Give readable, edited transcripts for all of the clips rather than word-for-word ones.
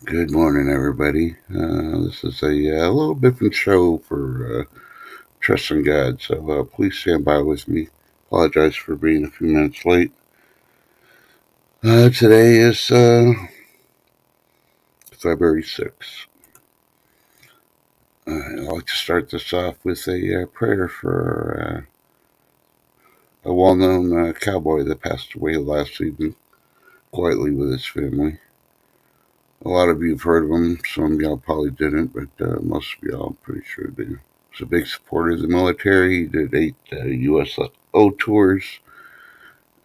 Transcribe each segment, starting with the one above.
Good morning, everybody. This is a little different show for Trusting God, so please stand by with me. Apologize for being a few minutes late. Today is February 6th. I'd like to start this off with a prayer for a well known cowboy that passed away last evening quietly with his family. A lot of you have heard of him, some of y'all probably didn't, but most of y'all, I'm pretty sure, do. Was a big supporter of the military. He did 8 USO tours,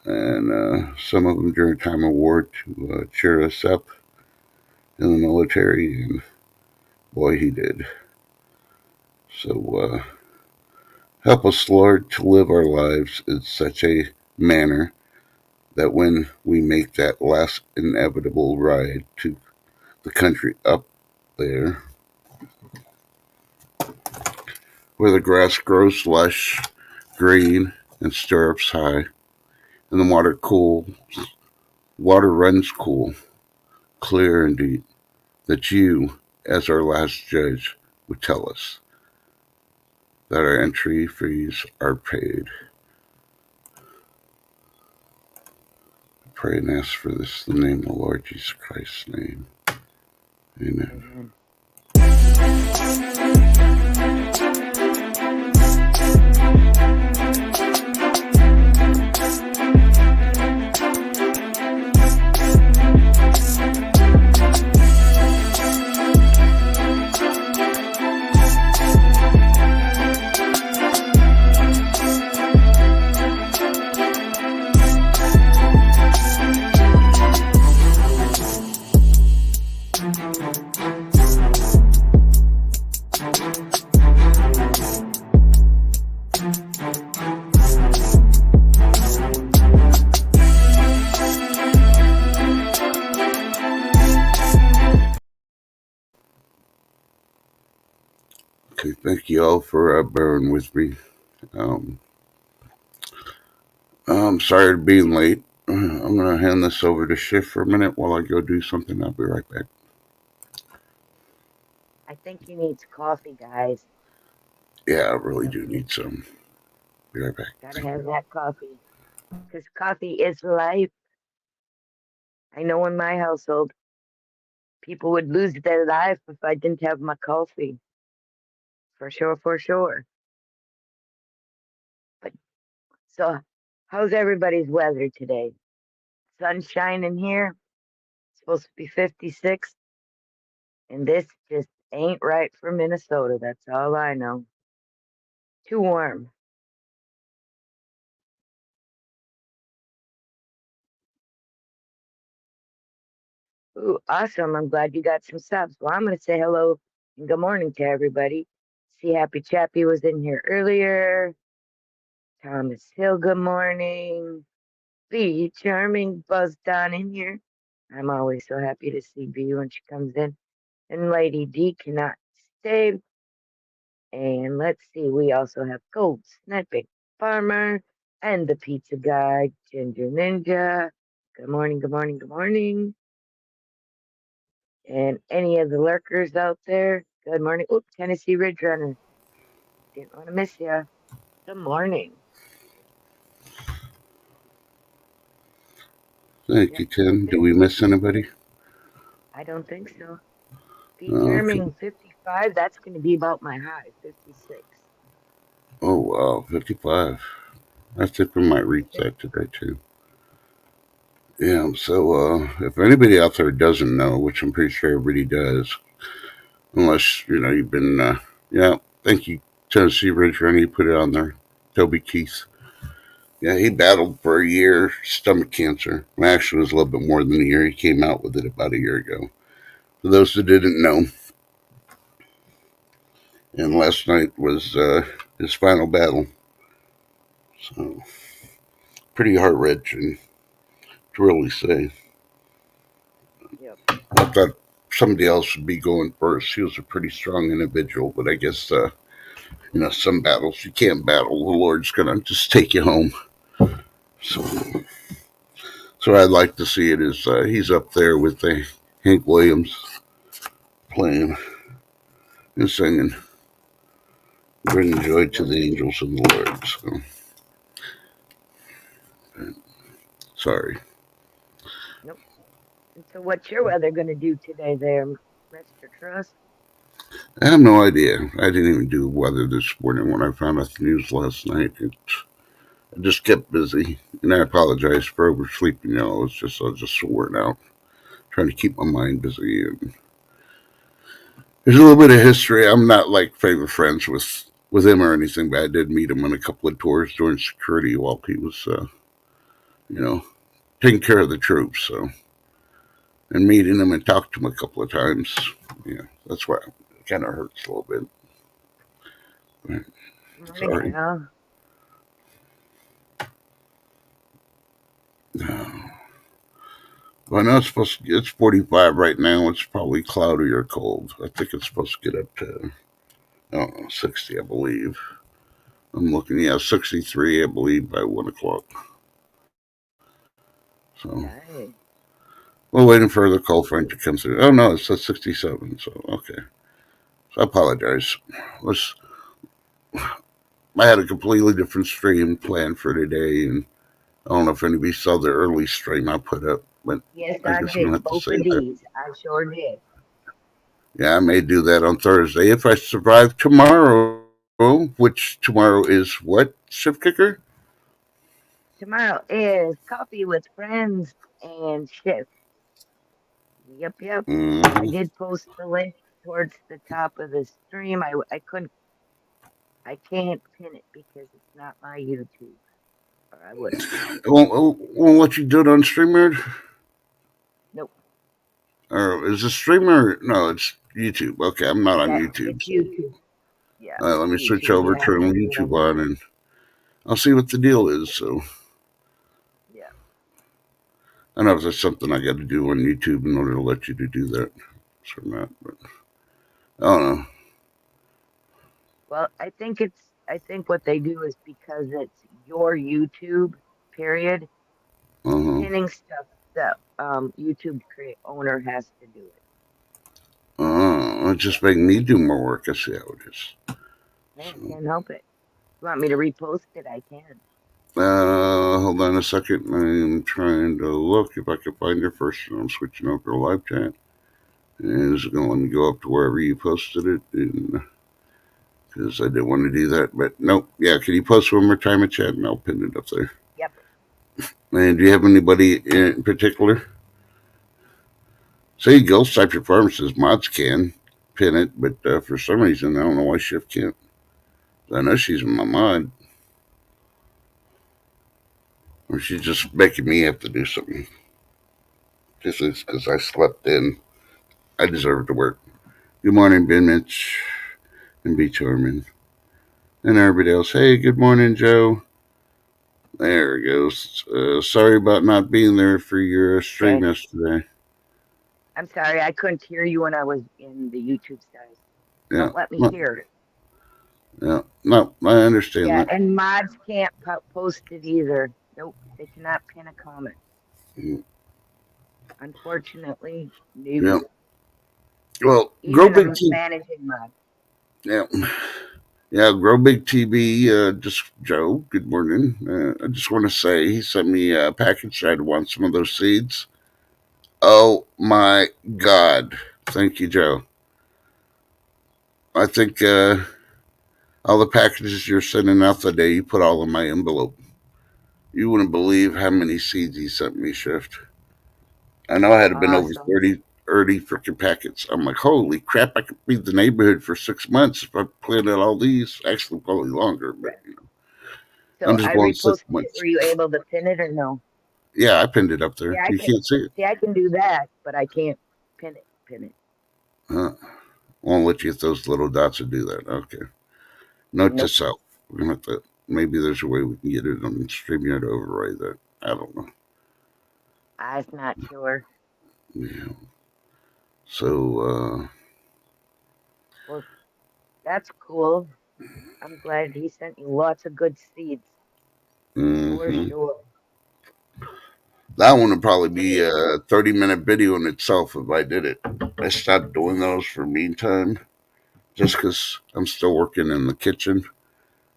and some of them during time of war to cheer us up in the military. And boy, he did. So help us, Lord, to live our lives in such a manner that when we make that last inevitable ride to the country up there, where the grass grows lush, green, and stirrups high, and the water runs cool, clear and deep, that you, as our last judge, would tell us that our entry fees are paid. I pray and ask for this in the name of the Lord Jesus Christ's name. Amen. Okay, thank you all for bearing with me. Um, I'm sorry to being late. I'm going to hand this over to Shift for a minute while I go do something. I'll be right back. I think he needs coffee, guys. Yeah, I really do need some. Be right back. Gotta have that coffee. Because coffee is life. I know in my household, people would lose their life if I didn't have my coffee. For sure, for sure. But so, how's everybody's weather today? Sun shining here. It's supposed to be 56. And this just ain't right for Minnesota. That's all I know. Too warm. Ooh, awesome. I'm glad you got some subs. Well, I'm going to say hello and good morning to everybody. See, Happy Chappy was in here earlier. Thomas Hill, good morning. B, Charming buzzed on in here. I'm always so happy to see B when she comes in. And Lady D cannot stay. And let's see, we also have Gold Sniping Farmer and the Pizza Guy, Ginger Ninja. Good morning, good morning, good morning. And any of the lurkers out there, good morning. Oop, Tennessee Ridge Runner. Didn't want to miss you. Good morning. Thank Yep, you, Tim. yep. Do we miss anybody? I don't think so. Be Okay. charming 55. That's going to be about my high, 56. Oh, wow. 55. I think we might I reach think that today, too. Yeah, so if anybody out there doesn't know, which I'm pretty sure everybody does, unless, you've been, yeah, thank you, Tennessee Ridge Runner, you put it on there. Toby Keith. Yeah, he battled for a year, stomach cancer. Well, actually, it was a little bit more than a year. He came out with it about a year ago. For those that didn't know, and last night was his final battle. So, pretty heart wrenching to really say. yep. I thought somebody else would be going first. He was a pretty strong individual, but I guess, some battles you can't battle. The Lord's going to just take you home. So, so I'd like to see it as he's up there with Hank Williams. playing and singing, bringing joy to Yep. the angels of the Lord. So, sorry. Nope. And so, what's your weather going to do today, there, Mr. Trust? I have no idea. I didn't even do weather this morning when I found out the news last night. I just kept busy, and I apologize for oversleeping. I was just worn out, trying to keep my mind busy. And there's a little bit of history. I'm not like favorite friends with him or anything, but I did meet him on a couple of tours during security while he was, you know, taking care of the troops. So, and meeting him and talked to him a couple of times. Yeah, that's why it kind of hurts a little bit. Right. Sorry. Yeah. No. Well, I know it's 45 right now. It's probably cloudy or cold. I think it's supposed to get up to, I don't know, 60, I believe. I'm looking, yeah, 63, I believe, by 1 o'clock. So Nice. we're waiting for the cold front to come through. Oh, no, it's at 67. So, okay. So I apologize. Let's, I had a completely different stream planned for today, and I don't know if anybody saw the early stream I put up, but Yes, I I guess I'm going to did. have to Both say of that. these. I sure did. Yeah, I may do that on Thursday if I survive tomorrow, which tomorrow is what, Shift Kicker? Tomorrow is coffee with friends and shift. Yep, yep. I Mm-hmm. did post the link towards the top of the stream. I couldn't, I can't pin it because it's not my YouTube, or I would have. Won't let you do it on StreamYard? Nope. Or is it Streamer? No, it's YouTube. Okay, I'm not on Yeah, YouTube, it's so YouTube. Yeah, let me switch YouTube. over, You have turn to do it YouTube on on, YouTube. and I'll see what the deal is. So Yeah. I don't know if there's something I got to do on YouTube in order to let you to do that or not, but I don't know. Well, I think what they do is because it's your YouTube, period, Uh-huh. pinning stuff, the YouTube create owner has to do it. It's just making me do more work. I see how it is. Hey, I So, can't help it. You want me to repost it? I can. hold on a second. I'm trying to look if I can find your first. I'm switching over to live chat. And it's going to let me go up to wherever you posted it. Because I didn't want to do that. But nope. Yeah, can you post one more time in chat and I'll pin it up there. Yep. And do you have anybody in particular? Say Ghost Type Pharmacist mods can pin it, but for some reason, I don't know why Shift can't. I know she's my mod. Or she's just making me have to do something. Just because I slept in. I deserve to work. Good morning, Ben Mitch and B. Torman. And everybody else. Hey, good morning, Joe. There it goes. Sorry about not being there for your stream Okay. yesterday. I'm sorry, I couldn't hear you when I was in the YouTube side. Yeah. Won't let me No, hear it. yeah. No, I understand Yeah, that. and mods can't post it either. Nope, they cannot pin a comment. Unfortunately, Yeah. no. Well, Grow Even Big a TV. managing mod. Yeah. Yeah, Grow Big TV. Just Joe. Good morning. I just want to say he sent me a package. I'd want some of those seeds. Oh my God! Thank you, Joe. I think all the packages you're sending out the day you put all in my envelope. You wouldn't believe how many seeds he sent me, Shift. I know I had been over Awesome. 30 freaking packets. I'm like, holy crap, I could feed the neighborhood for 6 months if I planted all these. Actually, probably longer, but Right. I'm So just I going six reposted it. months. Were you able to pin it or no? Yeah, I pinned it up See, there. I You can can't see it. see. I can do that, but I can't pin it. Pin it. Uh, won't let you hit those little dots to do that. Okay. Note to Nope. self. We're gonna have to. Maybe there's a way we can get it on StreamYard to override that. I don't know. I'm not sure. Yeah. So, Well, that's cool. I'm glad he sent you lots of good seeds for mm-hmm. sure. That one would probably be Hey, a 30-minute video in itself if I did it. I stopped doing those for meantime just because I'm still working in the kitchen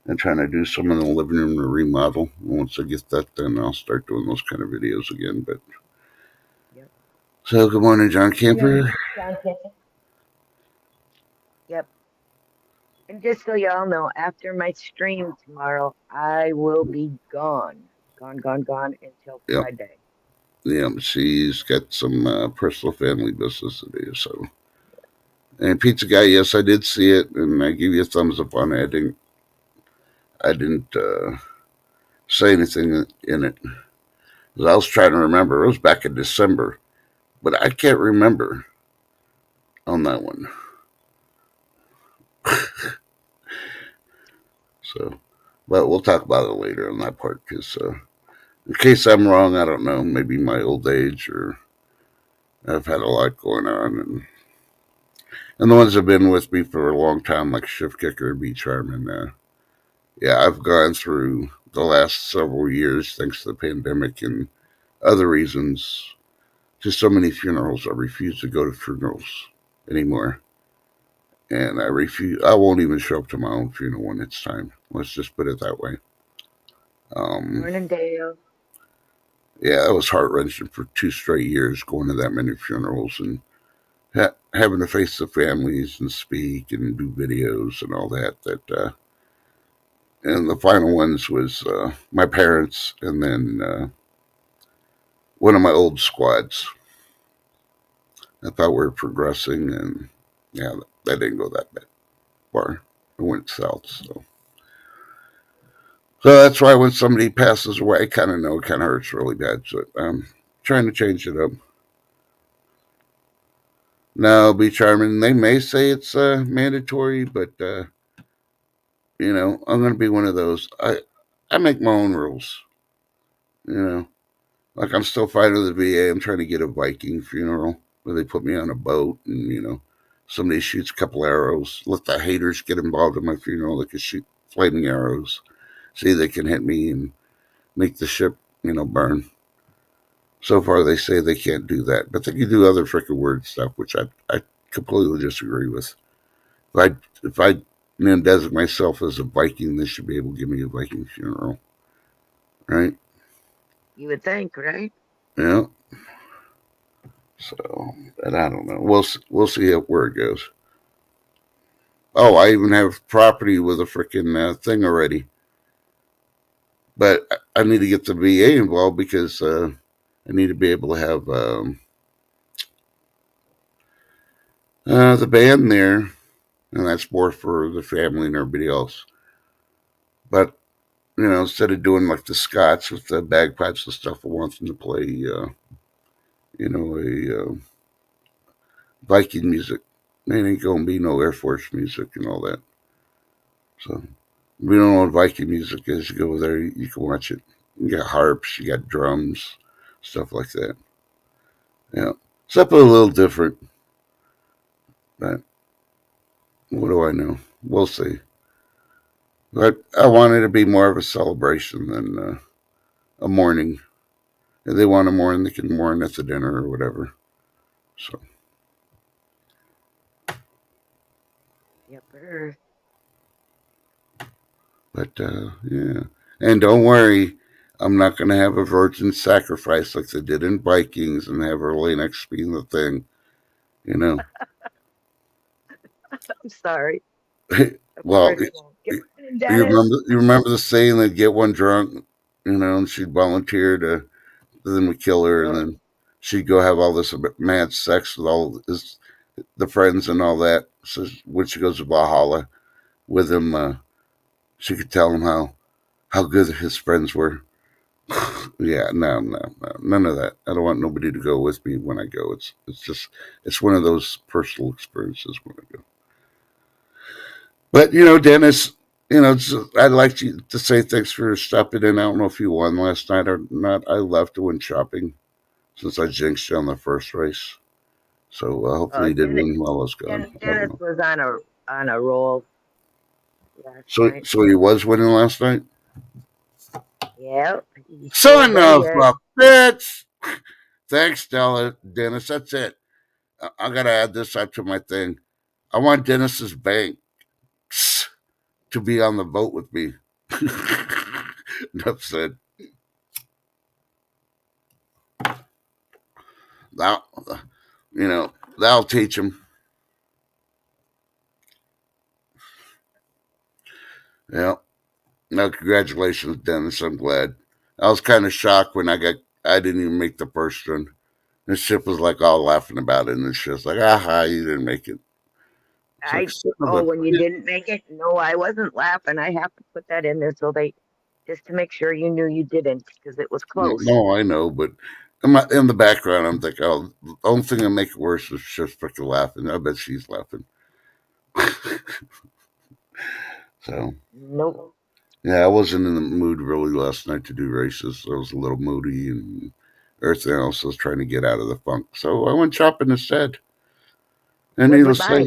and trying to do some in the living room to remodel. Once I get that done, I'll start doing those kind of videos again. But Yep. so, good morning, John Yeah. Camper. Yep. And just so y'all know, after my stream tomorrow, I will be gone. Gone, gone, gone until Yep, Friday. yeah, she's got some personal family business to do. So, and Pizza Guy, yes, I did see it, and I give you a thumbs up on it. I didn't say anything in it. I was trying to remember. It was back in December, but I can't remember on that one. So, but we'll talk about it later on that part because in case I'm wrong, I don't know. Maybe my old age or I've had a lot going on, and the ones that have been with me for a long time, like Shift Kicker and Beach Charmin. Yeah, I've gone through the last several years, thanks to the pandemic and other reasons, just so many funerals. I refuse to go to funerals anymore. And I refuse. I won't even show up to my own funeral when it's time. Let's just put it that way. Um, Morning, Dale. yeah, it was heart wrenching for 2 straight years going to that many funerals and having to face the families and speak and do videos and all that. And the final ones was my parents and then one of my old squads. I thought we were progressing, and yeah, that didn't go that far. It went south. So that's why when somebody passes away, I kind of know it kind of hurts really bad. So I'm trying to change it up. No, be charming. They may say it's mandatory, but I'm going to be one of those. I make my own rules. You know, like I'm still fighting with the VA. I'm trying to get a Viking funeral where they put me on a boat and somebody shoots a couple arrows. Let the haters get involved in my funeral. They can shoot flaming arrows. See, they can hit me and make the ship burn. So far, they say they can't do that, but they can do other freaking weird stuff, which I completely disagree with. If I designate myself as a Viking, they should be able to give me a Viking funeral, right? You would think, right? Yeah. So, but I don't know. We'll see where it goes. Oh, I even have property with a freaking thing already, but I need to get the VA involved because I need to be able to have the band there, and that's more for the family and everybody else. But instead of doing like the Scots with the bagpipes and stuff, I want them to play, a Viking music. It ain't gonna be no Air Force music and all that. So, if you don't know what Viking music is, you go there, you can watch it. You got harps, you got drums, stuff like that. Yeah, something a little different, but what do I know? We'll see. But I want it to be more of a celebration than a mourning. If they want to mourn, they can mourn at the dinner or whatever. So, Yep. Er. but yeah, and don't worry, I'm not going to have a virgin sacrifice like they did in Vikings and have her lay next being the thing. You know, I'm sorry. Of well, course won't. Good morning, you Dennis. remember the saying that get one drunk, and she'd volunteer to then we kill her, and Yep. then she'd go have all this mad sex with all the friends and all that. So when she goes to Valhalla with him, she could tell him how good his friends were. Yeah, no, none of that. I don't want nobody to go with me when I go. It's one of those personal experiences when I go. But Dennis, I'd like you to say thanks for stopping in. I don't know if you won last night or not. I left to win shopping since I jinxed you on the first race. So hopefully you did Dennis, win while I was gone. I don't Dennis know. was on a roll last So night. so he was winning last night. Yep, he sure Son of did. a bitch! Thanks, Stella, Dennis. That's it. I gotta add this up to my thing. I want Dennis's bank to be on the boat with me. Enough said. That that'll teach him. Yeah. No, congratulations, Dennis. I'm glad. I was kind of shocked when I didn't even make the first one. The ship was like all laughing about it, and it's just like, aha, you didn't make it. It's like, I son of oh, a when you bitch. didn't make it, no, I wasn't laughing. I have to put that in there so they just to make sure you knew you didn't because it was close. No, I know, but in the background, I'm thinking, oh, the only thing that make it worse is just freaking laughing. I bet she's laughing. So, Nope. yeah, I wasn't in the mood really last night to do races. I was a little moody and everything else. I was trying to get out of the funk. So I went shopping instead. And What'd you needless to buy?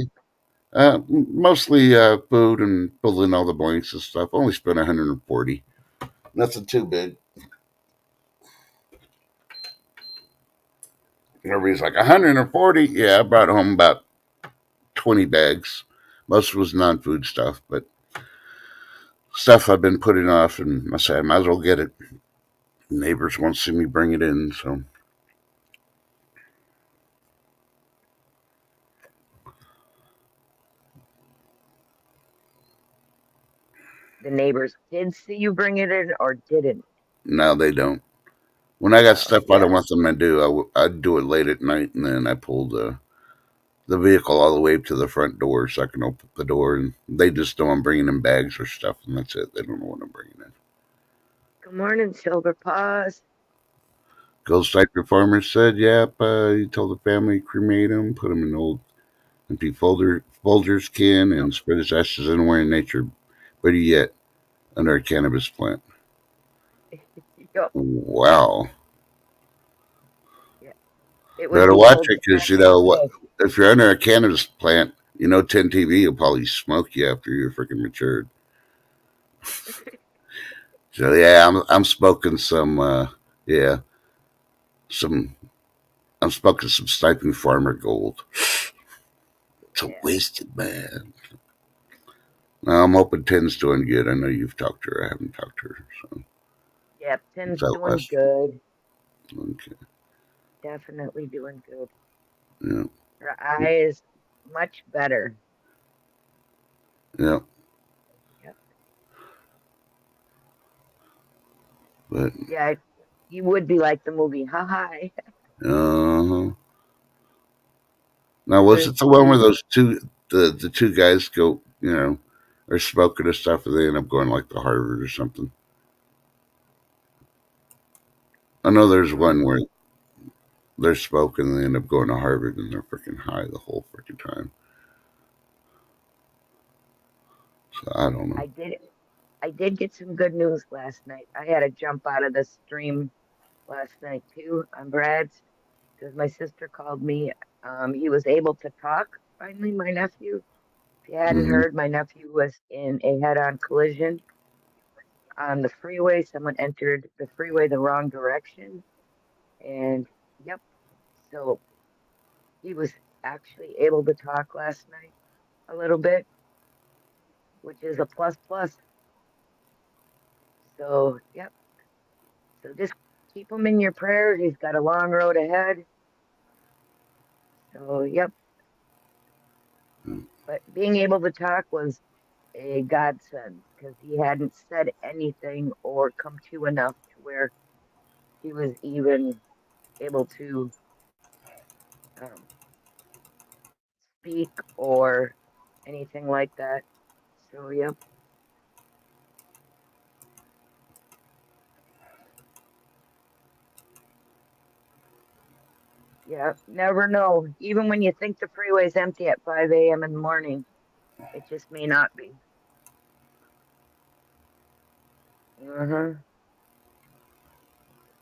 say, mostly food and fill in all the blanks and stuff. Only spent 140. Nothing too big. Everybody's like 140. Yeah, I brought home about 20 bags. Most was non-food stuff, but stuff I've been putting off, and I said I might as well get it. Neighbors won't see me bring it in, so The neighbors did see you bring it in or didn't? now they don't. When I got stuff I don't Yeah. want them to do, I'd do it late at night, and then I pull the vehicle all the way to the front door so I can open the door, and they just know I'm bringing in bags or stuff, and that's it. They don't know what I'm bringing in. Good morning, Silver Paws. Ghost Diaper Farmer said, "Yep." He told the family to cremate him, put him in an old empty Folgers can, Yep. and spread his ashes anywhere in nature, better yet, under a cannabis plant. Yep. Wow. Yeah. It would Better be watch old it because you know fashioned what? today. If you're under a cannabis plant, 10 TV will probably smoke you after you're freaking matured. So yeah, I'm smoking some. Yeah, some. I'm smoking some Sniping Farmer Gold. It's a Yeah. wasted man. Now, I'm hoping Ten's doing good. I know you've talked to her. I haven't talked to her. So Yep. it's Tim's out doing last. good. Okay. Definitely doing good. Yeah. Her eye is much better. Yeah. Yep. But Yeah. You would be like the movie. Ha ha. uh, now was Where it the one where he those the two guys go are smoking and stuff, and they end up going like to Harvard or something? I know there's one where they're smoking and they end up going to Harvard and they're freaking high the whole freaking time. So I don't know. I did I did get some good news last night. I had to jump out of the stream last night too on Brad's because my sister called me. He was able to talk finally, my nephew. If you hadn't Hmm. heard, my nephew was in a head-on collision on the freeway. Someone entered the freeway the wrong direction, and yep. So he was actually able to talk last night a little bit, which is a plus plus. So yep. So just keep him in your prayers. He's got a long road ahead. So yep. But being able to talk was a godsend because he hadn't said anything or come to enough to where he was even able to um, speak or anything like that. So, yep, yeah, never know. Even when you think the freeway's empty at 5 a.m. in the morning, it just may not be. Uh-huh.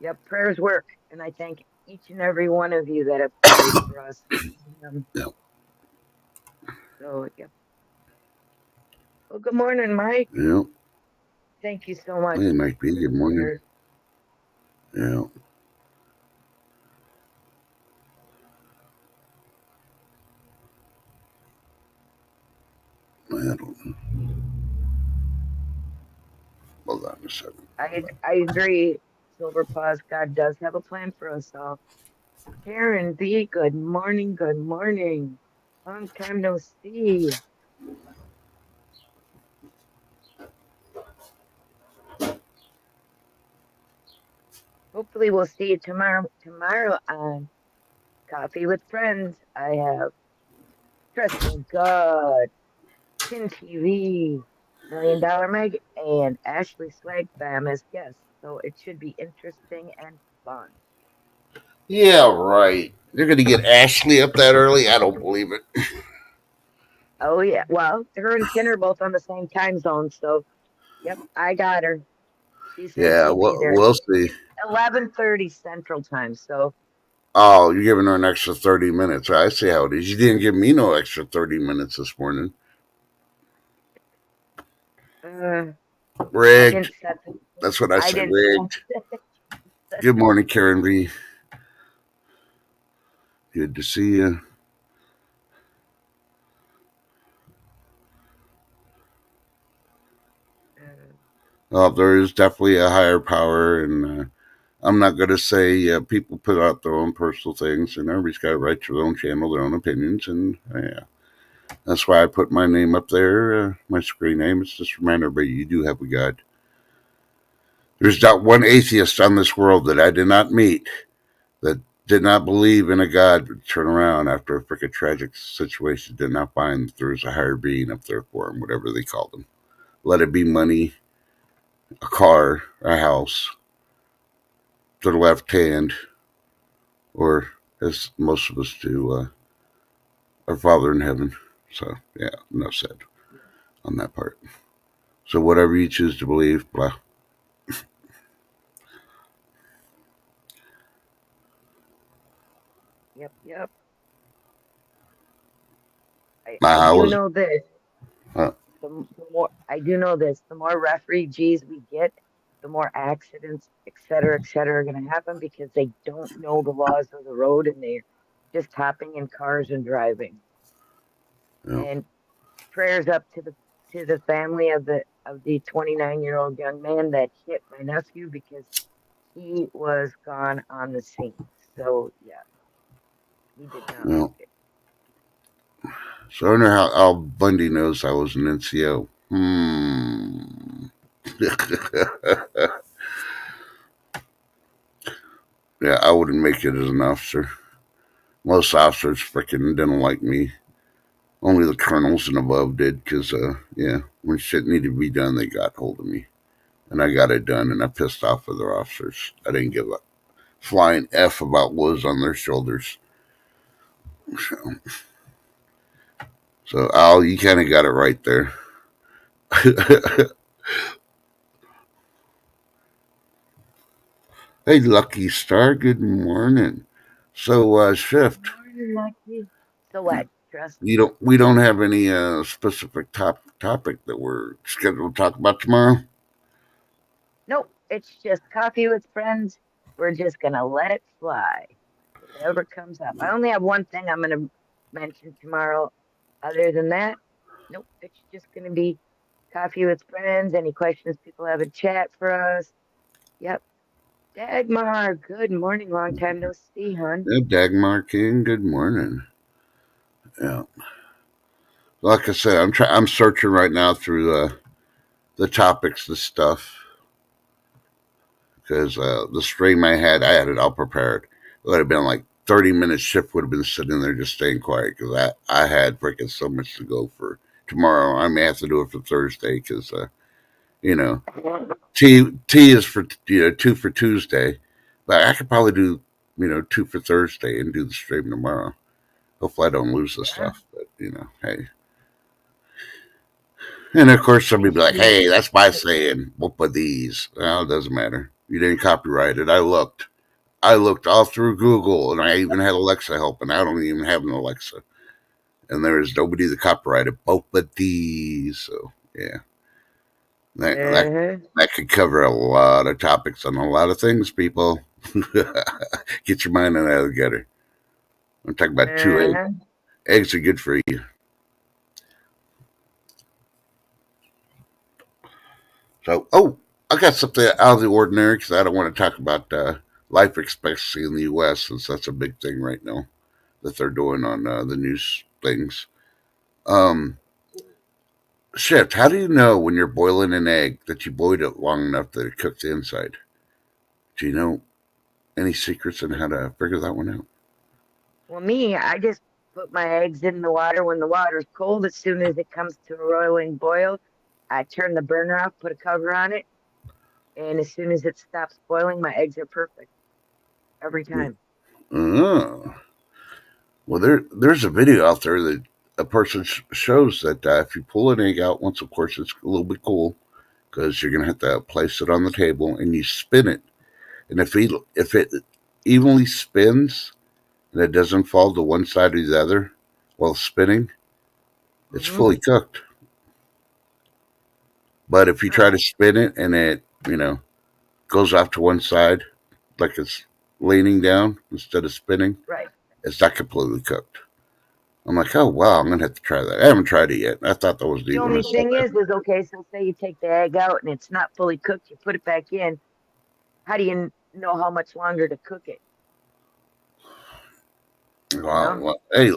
Yep, prayers work. And I thank each and every one of you that have prayed for us. Yeah. So, yep. Well, good morning, Mike. Yeah. Thank you so much Hey, Mike B. for the Good morning. prayers. Yeah. I don't. Hold on a second. I agree. Silver Paws, God does have a plan for us all. Karen B, good morning, good morning. Long time no see. Hopefully we'll see you tomorrow on Coffee with Friends. I have Tristan Good, Chin TV, $1 Million Meg, and Ashley Swag Fam as guests. So it should be interesting and fun. Yeah, right. They're gonna get Ashley up that early. I don't believe it. Oh yeah. Well, her and Ken are both on the same time zone, so yep, I got her. She said Yeah, she'd be there. we'll see. 11:30 Central Time. So Oh, you're giving her an extra 30 minutes. I see how it is. You didn't give me no extra 30 minutes this morning. uh, I Rigged. didn't set the That's what I I said. didn't set Rigged. Good morning, Karen B. Good to see you. uh, There is definitely a higher power, and I'm not going to say people put out their own personal things, and everybody's got a right to their own channel, their own opinions, and yeah, that's why I put my name up there, my screen name. It's just a reminder, but you do have a God. There's not one atheist on this world that I did not meet that did not believe in a God would turn around after a freaking tragic situation, did not find that there was a higher being up there for him, whatever they called him. Let it be money, a car, a house, to the left hand, or as most of us do, our Father in heaven. So, yeah, enough said on that part. So, whatever you choose to believe, blah. yep. I I do was, know this. uh, The more I do know this, the more refugees we get, the more accidents, et cetera, are going to happen because they don't know the laws of the road and they're just hopping in cars and driving. you know, And prayers up to the family of the 29-year-old young man that hit my nephew because he was gone on the scene. So yeah, he did not you make know. it. So, I wonder how Al Bundy knows I was an NCO. Yeah, I wouldn't make it as an officer. Most officers freaking didn't like me. Only the colonels and above did, because, yeah, when shit needed to be done, they got hold of me. And I got it done, and I pissed off other officers. I didn't give a flying F about what was on their shoulders. So Al, you kind of got it right there. Hey, Lucky Star, good morning. So, Good Shift, morning, Lucky. So what, Trust? we don't have any specific topic that we're scheduled to talk about tomorrow. Nope, it's just coffee with friends. We're just gonna let it fly. Whatever comes up. I only have one thing I'm gonna mention tomorrow. Other than that, nope, it's just gonna be coffee with friends. Any questions people have in chat for us? Yep. Dagmar, good morning. Long time no see, hon. Yeah, Dagmar King, good morning. Yeah, like I said, I'm searching right now through the topics, the stuff, because the stream I had it all prepared. It would have been like 30 minutes. Shift would have been sitting there just staying quiet because I had freaking so much to go for tomorrow. I may have to do it for Thursday because you know T is for two for Tuesday, but I could probably do two for Thursday and do the stream tomorrow. Hopefully I don't lose the Yeah, stuff, but hey. And of course it somebody be should like, be. "Hey, that's my saying. What with these?" Well, it doesn't matter. You didn't copyright it. I looked. I looked all through Google, and I even had Alexa help, and I don't even have an Alexa. And there is nobody that copyrighted both of these. So yeah, that that Uh-huh, that could cover a lot of topics on a lot of things. People, get your mind out of the gutter. I'm talking about two eggs. uh-huh. Eggs are good for you. So, oh, I got something out of the ordinary because I don't want to talk about life expectancy in the U.S. since that's a big thing right now that they're doing on the news things. Um, Shit, how do you know when you're boiling an egg that you boiled it long enough that it cooked the inside? Do you know any secrets on how to figure that one out? Well, me, I just put my eggs in the water when the water's cold. As soon as it comes to a roiling boil, I turn the burner off, put a cover on it, and as soon as it stops boiling, my eggs are perfect every time. Oh, well, there's a video out there that a person shows that if you pull an egg out once, of course, it's a little bit cool because you're gonna have to place it on the table and you spin it, and if it evenly spins and it doesn't fall to one side or the other while spinning, it's Hmm. fully cooked. But if you Huh. try to spin it and it goes off to one side like it's leaning down instead of spinning, Right. it's not completely cooked. I'm like, oh wow, I'm gonna have to try that. I haven't tried it yet. I thought that was The neat when I only saw thing that. is okay, so say you take the egg out and it's not fully cooked, you put it back in. How do you know how much longer to cook it? You Wow, know, well, hey,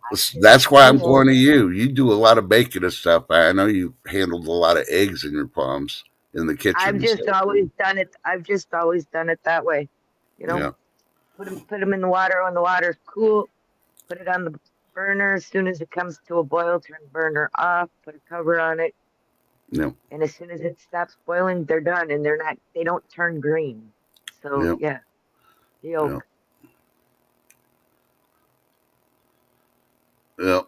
I that's why I'm assume going to you. You do a lot of baking and stuff. I know you handled a lot of eggs in your palms in the kitchen I've and just stuff. always done it. I've just always done it that way. You know, Yeah, put them in the water when the water's cool. Put it on the burner. As soon as it comes to a boil, turn the burner off. Put a cover on it, yeah, and as soon as it stops boiling, they're done, and they're not. They don't turn green. So yeah, yeah, the yeah, yolk. yeah.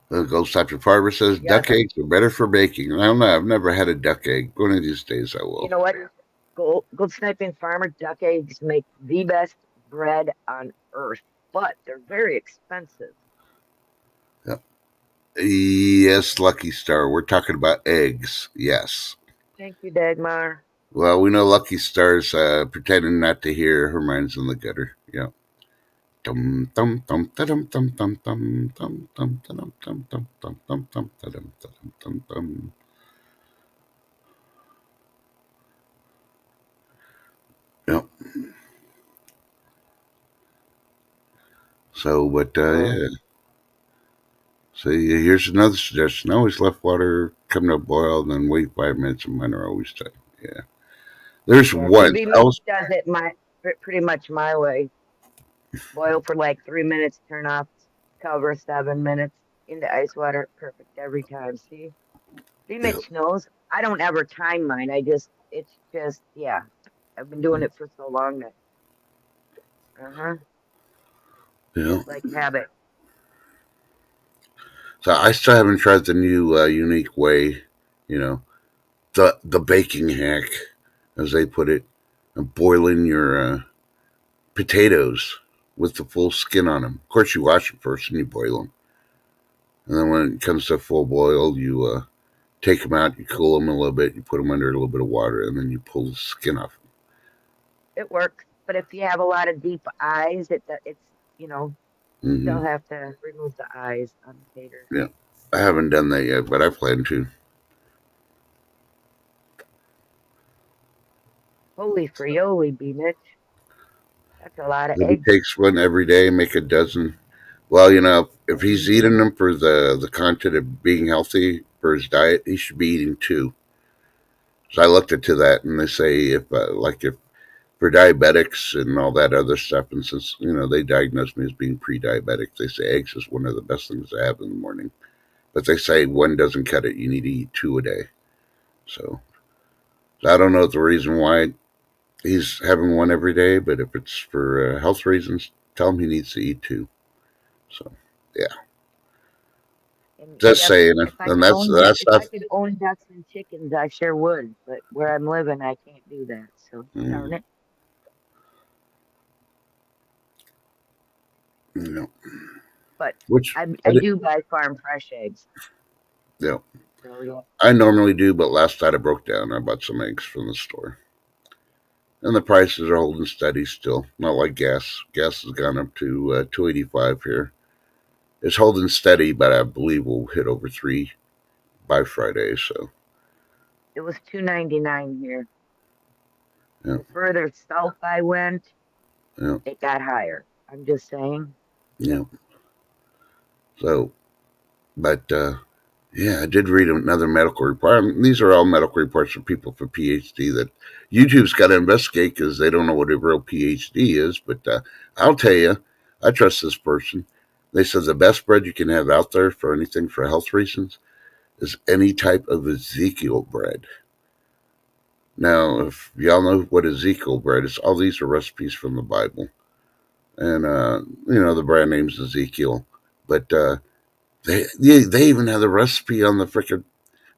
The Ghost Type Farmer says Yep. duck eggs are better for baking. I don't know. I've never had a duck egg. One of these days I You will. know what? Gold sniping farmer duck eggs make the best bread on earth, but they're very expensive. Yeah. Yes, Lucky Star. We're talking about eggs. Yes. Thank you, Dagmar. Well, we know Lucky Star's pretending not to hear. Her mind's in the gutter. Yeah. Dum dum dum dum dum dum dum dum dum dum dum dum dum dum dum dum dum dum. Yep. So, but Oh, yeah. So here's another suggestion. Always left water come to a boil, then wait 5 minutes, and mine are always done. Yeah. There's yeah. one TV Mitch else. does it pretty much my way. Boil for like 3 minutes, turn off, cover 7 minutes into ice water. Perfect every time. See? See, Yeah. Mitch knows. I don't ever time mine. It's just, yeah. I've been doing it for so long that, uh-huh. Yeah. Just like habit. So I still haven't tried the new unique way. You know, the baking hack, as they put it, of boiling your potatoes with the full skin on them. Of course, you wash them first and you boil them, and then when it comes to full boil, you take them out, you cool them a little bit, you put them under a little bit of water, and then you pull the skin off. It works. But if you have a lot of deep eyes, it's, you know, you Mm-hmm. still have to remove the eyes on the taters. Yeah, I haven't done that yet, but I plan to. Holy frioli, B Mitch. That's a lot of If he eggs. takes one every day, make a dozen. Well, if he's Hmm. eating them for the content of being healthy for his diet, he should be eating two. So I looked into that, and they say if for diabetics and all that other stuff, and since they diagnosed me as being pre-diabetic, they say eggs is one of the best things to have in the morning. But they say one doesn't cut it; you need to eat two a day. So, so I don't know the reason why he's having one every day, but if it's for health reasons, tell him he needs to eat two. So, yeah, And just yep, saying it. if I And could that's if not. I could own ducks and chickens, I sure would. But where I'm living, I can't do that. So darn Mm, it. you know, But which I do buy farm fresh eggs. you know, So yeah. I normally do, but last night I broke down. I bought some eggs from the store, and the prices are holding steady still. Not like gas. Gas has gone up to 2.85 here. It's holding steady, but I believe we'll hit over three. by Friday. So It was 2.99 here. yeah, The further south I went, yeah, it got higher. I'm just saying. yeah. So, but yeah, I did read another medical report. These are all medical reports from people for PhD that YouTube's got to investigate because they don't know what a real PhD is. But I'll tell you, I trust this person. They said the best bread you can have out there for anything for health reasons is any type of Ezekiel bread. Now, if y'all know what Ezekiel bread is, all these are recipes from the Bible, and the brand name's Ezekiel, but they even have the recipe on the frickin'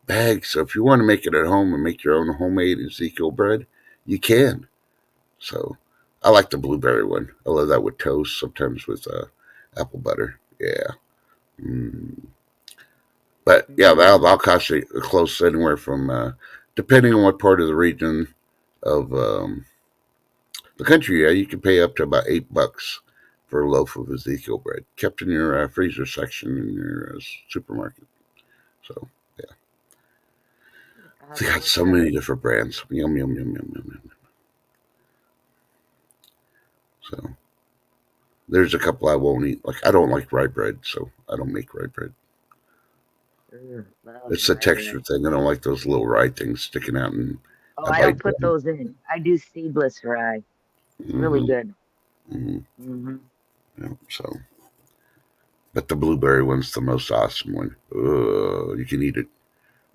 bag. So if you want to make it at home and make your own homemade Ezekiel bread, you can. So I like the blueberry one. I love that with toast, sometimes with apple butter. Yeah. Mm. But yeah, that'll Mm. cost you close anywhere from, depending on what part of the region of the country, yeah, you can pay up to about $8 for a loaf of Ezekiel bread, kept in your freezer section in your supermarket. So yeah, I'll have they to got look so that up. many different brands. Yum yum yum yum yum yum. So there's a couple I won't eat. Like I don't like rye bread, so I don't make rye bread. Love It's a rye texture bread. thing. I don't like those little rye things sticking out, and Oh, I I don't bite put down. those in. I do seedless rye. It's really Mm-hmm, good. mm-hmm. Hmm. Yeah, so, but the blueberry one's the most awesome one. You can eat it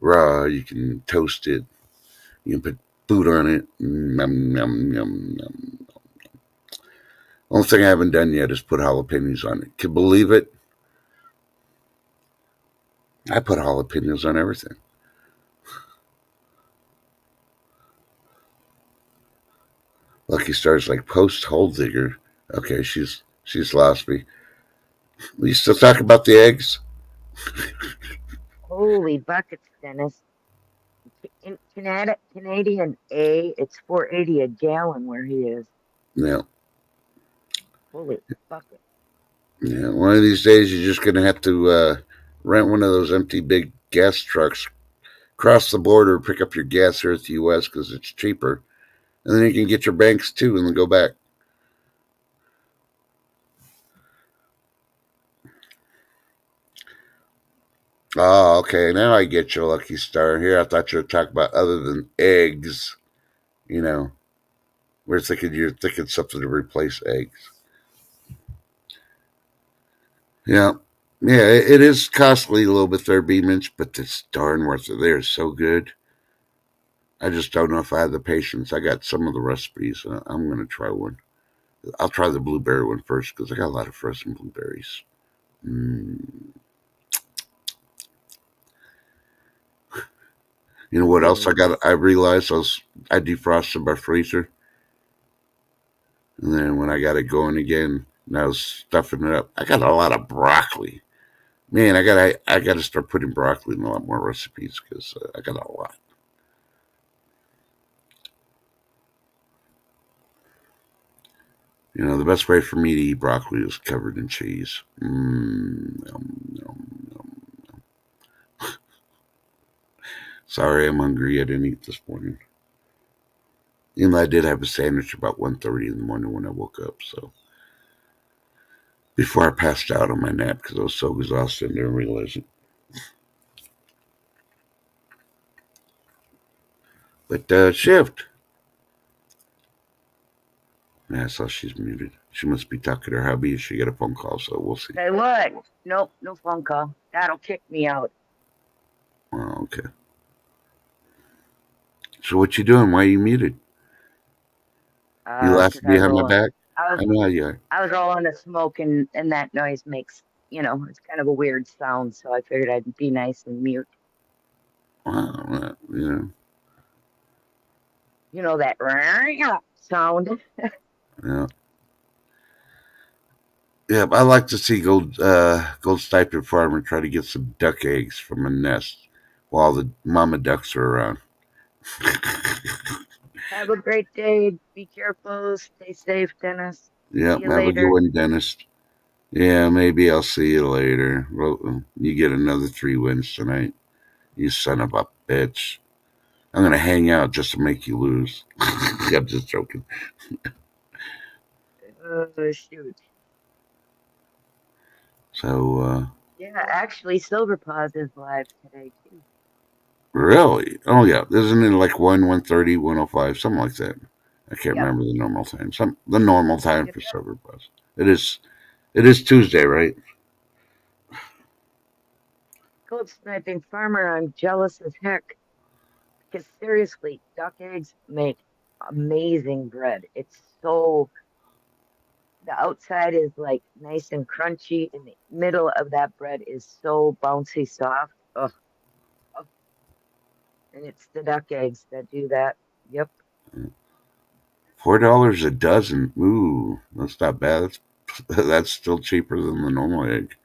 raw. You can toast it. You can put food on it. Yum, yum, yum, yum. Only thing I haven't done yet is put jalapenos on it. Can you believe it? I put jalapenos on everything. Lucky Star's like post hold digger. Okay, she's lost me. We still talk about the eggs? Holy buckets, Dennis. In Canadian A, it's 4.80 a gallon where he is. Yeah, Holy bucket. yeah. One of these days, you're just gonna have to rent one of those empty big gas trucks, cross the border, pick up your gas here at the U.S. because it's cheaper, and then you can get your banks too, and then go back. Oh, okay. Now I get you, Lucky Star. Here, I thought you were talking about other than eggs. You know, you're thinking something to replace eggs. Yeah, yeah. It is costly a little bit there, B Minch, but it's darn worth it. They're so good. I just don't know if I have the patience. I got some of the recipes. I'm gonna try one. I'll try the blueberry one first because I got a lot of frozen blueberries. Mm. You know what else I Mm. got? I realized I defrosted my freezer, and then when I got it going again, and I was stuffing it up. I got a lot of broccoli. Man, I gotta start putting broccoli in a lot more recipes because I got a lot. You know, the best way for me to eat broccoli is covered in cheese. Yum, yum, yum. Sorry, I'm hungry. I didn't eat this morning. Even though I did have a sandwich about 1:30 in the morning when I woke up. So before I passed out on my nap because I was so exhausted, I didn't realize it. But shift. Yeah, I saw she's muted. She must be talking to her hubby. She got a phone call, so we'll see. Say what? Nope, no phone call. That'll kick me out. Oh, okay. So what you doing? Why are you muted? You Because laughing I was behind my rolling. back? I was I know how you are. I was rolling a smoke, and that noise makes it's kind of a weird sound. So I figured I'd be nice and mute. Wow, You know that sound. yeah. Yeah, I like to see gold striper farmer try to get some duck eggs from a nest while the mama ducks are around. Have a great day. Be careful. Stay safe, Dennis. See Yep, you have a good later. one, dentist. Yeah, maybe I'll see you later. Well, you get another 3 wins tonight. You son of a bitch. I'm going to hang out just to make you lose. I'm just joking. Oh, shoot. So, Yeah, actually, Silver Paws is live today, too. really? Oh, yeah. Isn't it like 1:30, 1:05, something like that? I can't Yep. remember the normal time. The normal time Yep, for yep. Silver Bus. It is Tuesday, right? Cold sniping farmer, I'm jealous as heck. Because seriously, duck eggs make amazing bread. It's so, the outside is like nice and crunchy, and the middle of that bread is so bouncy soft. Ugh, ugh. And it's the duck eggs that do that. Yep. $4 a dozen. Ooh, that's not bad. That's still cheaper than the normal egg.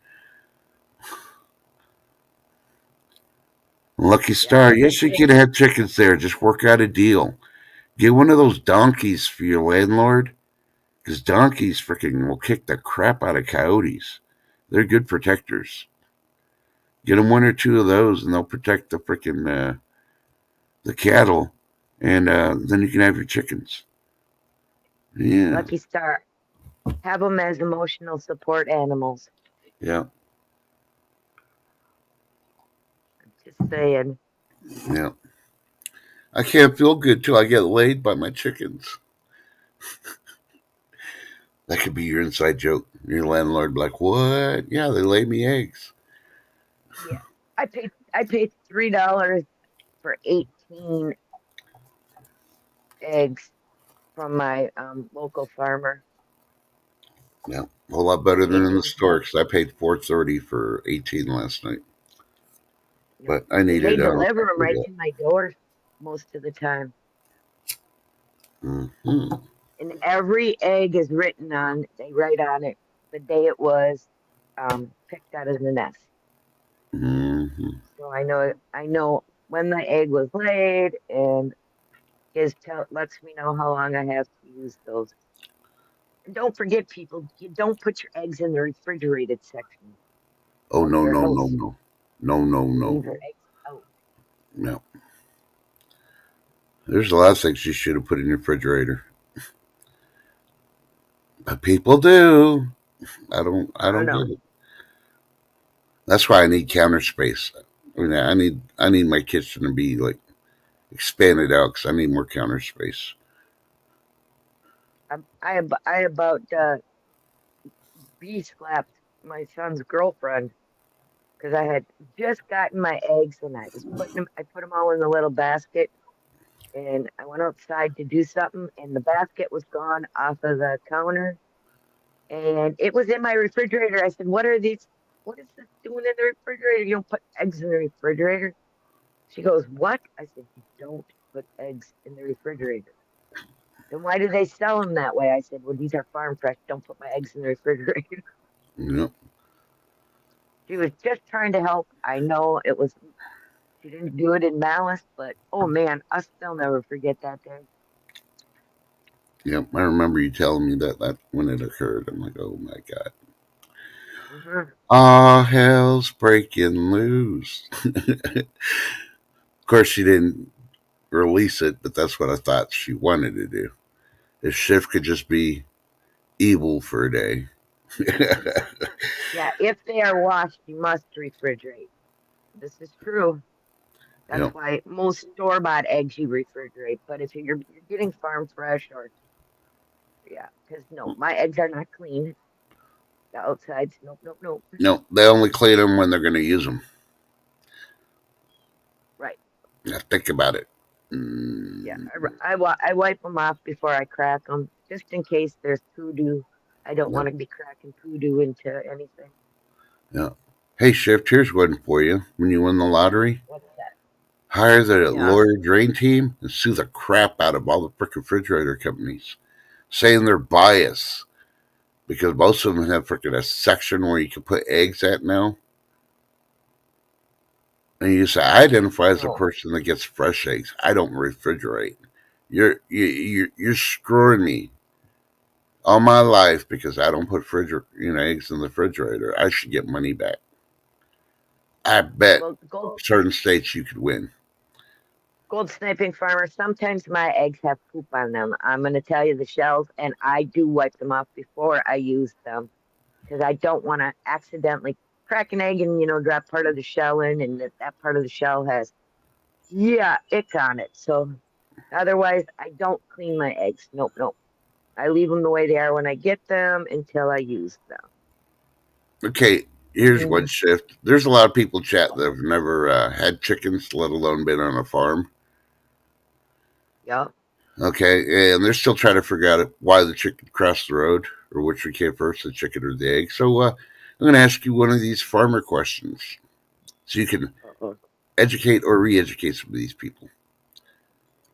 Lucky Yeah, Star. I Yes, think you they, can have chickens there. Just work out a deal. Get one of those donkeys for your landlord, because donkeys freaking will kick the crap out of coyotes. They're good protectors. Get them one or two of those, and they'll protect the freaking the cattle, and then you can have your chickens. Yeah, Lucky Star, have them as emotional support animals. yeah, I'm just saying. yeah. I can't feel good till I get laid by my chickens. That could be your inside joke. Your landlord be like, "What? Yeah, they lay me eggs." Yeah. I paid $3 for 18 eggs from my local farmer. Yeah, a whole lot better than in the 18 store bucks. because I paid $4.30 for 18 last night. Yep. But I And they needed. I don't deliver them do right that. to my door most of the time. Mm-hmm. And every egg is written on, they write on it the day it was picked out of the nest. Mm-hmm. So I know when the egg was laid, and lets me know how long I have to use those. And don't forget, people, you don't put your eggs in the refrigerated section Oh of no your no no house. no no no You no leave your eggs out. no. There's a lot of things you should have put in your refrigerator, but people do. I don't. I I don't don't know. get it. That's why I need counter space. I mean, I need my kitchen to be like expanded out because I need more counter space. I about bee slapped my son's girlfriend because I had just gotten my eggs, and I was putting them. I put them all in the little basket, and I went outside to do something, and the basket was gone off of the counter, and it was in my refrigerator. I said, "What are these? What is this doing in the refrigerator? You don't put eggs in the refrigerator." She goes, "What?" I said, "You don't put eggs in the refrigerator." Then why do they sell them that way? I said, "Well, these are farm fresh. Don't put my eggs in the refrigerator." Yep. She was just trying to help. I know it was, she didn't do it in malice, but oh man, I'll still never forget that day. Yep. I remember you telling me that when it occurred. I'm like, oh my god. Hmm. Ah, hell's breaking loose. Of course, she didn't release it, but that's what I thought she wanted to do. If Schiff could just be evil for a day. Yeah, if they are washed, you must refrigerate. This is true. That's Yep. why most store-bought eggs you refrigerate. But if you're getting farm fresh, or yeah, because no, my eggs are not clean. The outsides, nope, nope, nope. No, they only clean them when they're going to use them. Right. Now think about it. Yeah, Mm, I wipe them off before I crack them, just in case there's poodoo. I don't yeah, want to be cracking poodoo into anything. yeah. Hey, Shift, here's one for you. When you win the lottery, What's that? hire the Yeah. lawyer drain team and sue the crap out of all the frickin' refrigerator companies, saying they're biased because most of them have frickin' a section where you can put eggs at now. And you say, I identify as a No. person that gets fresh eggs. I don't refrigerate. You're screwing me all my life because I don't put eggs in the refrigerator. I should get money back. I bet Well, certain states you could win. gold sniping farmer. Sometimes my eggs have poop on them. I'm going to tell you the shells, and I do wipe them off before I use them because I don't want to accidentally crack an egg and drop part of the shell in, and that part of the shell has ick on it. So otherwise, I don't clean my eggs. Nope, nope. I leave them the way they are when I get them until I use them. Okay, here's one Mm, shift. There's a lot of people chat that have never had chickens, let alone been on a farm. yep. Okay, and they're still trying to figure out why the chicken crossed the road or which one came first, the chicken or the egg. So I'm going to ask you one of these farmer questions so you can Uh-oh. educate or re-educate some of these people.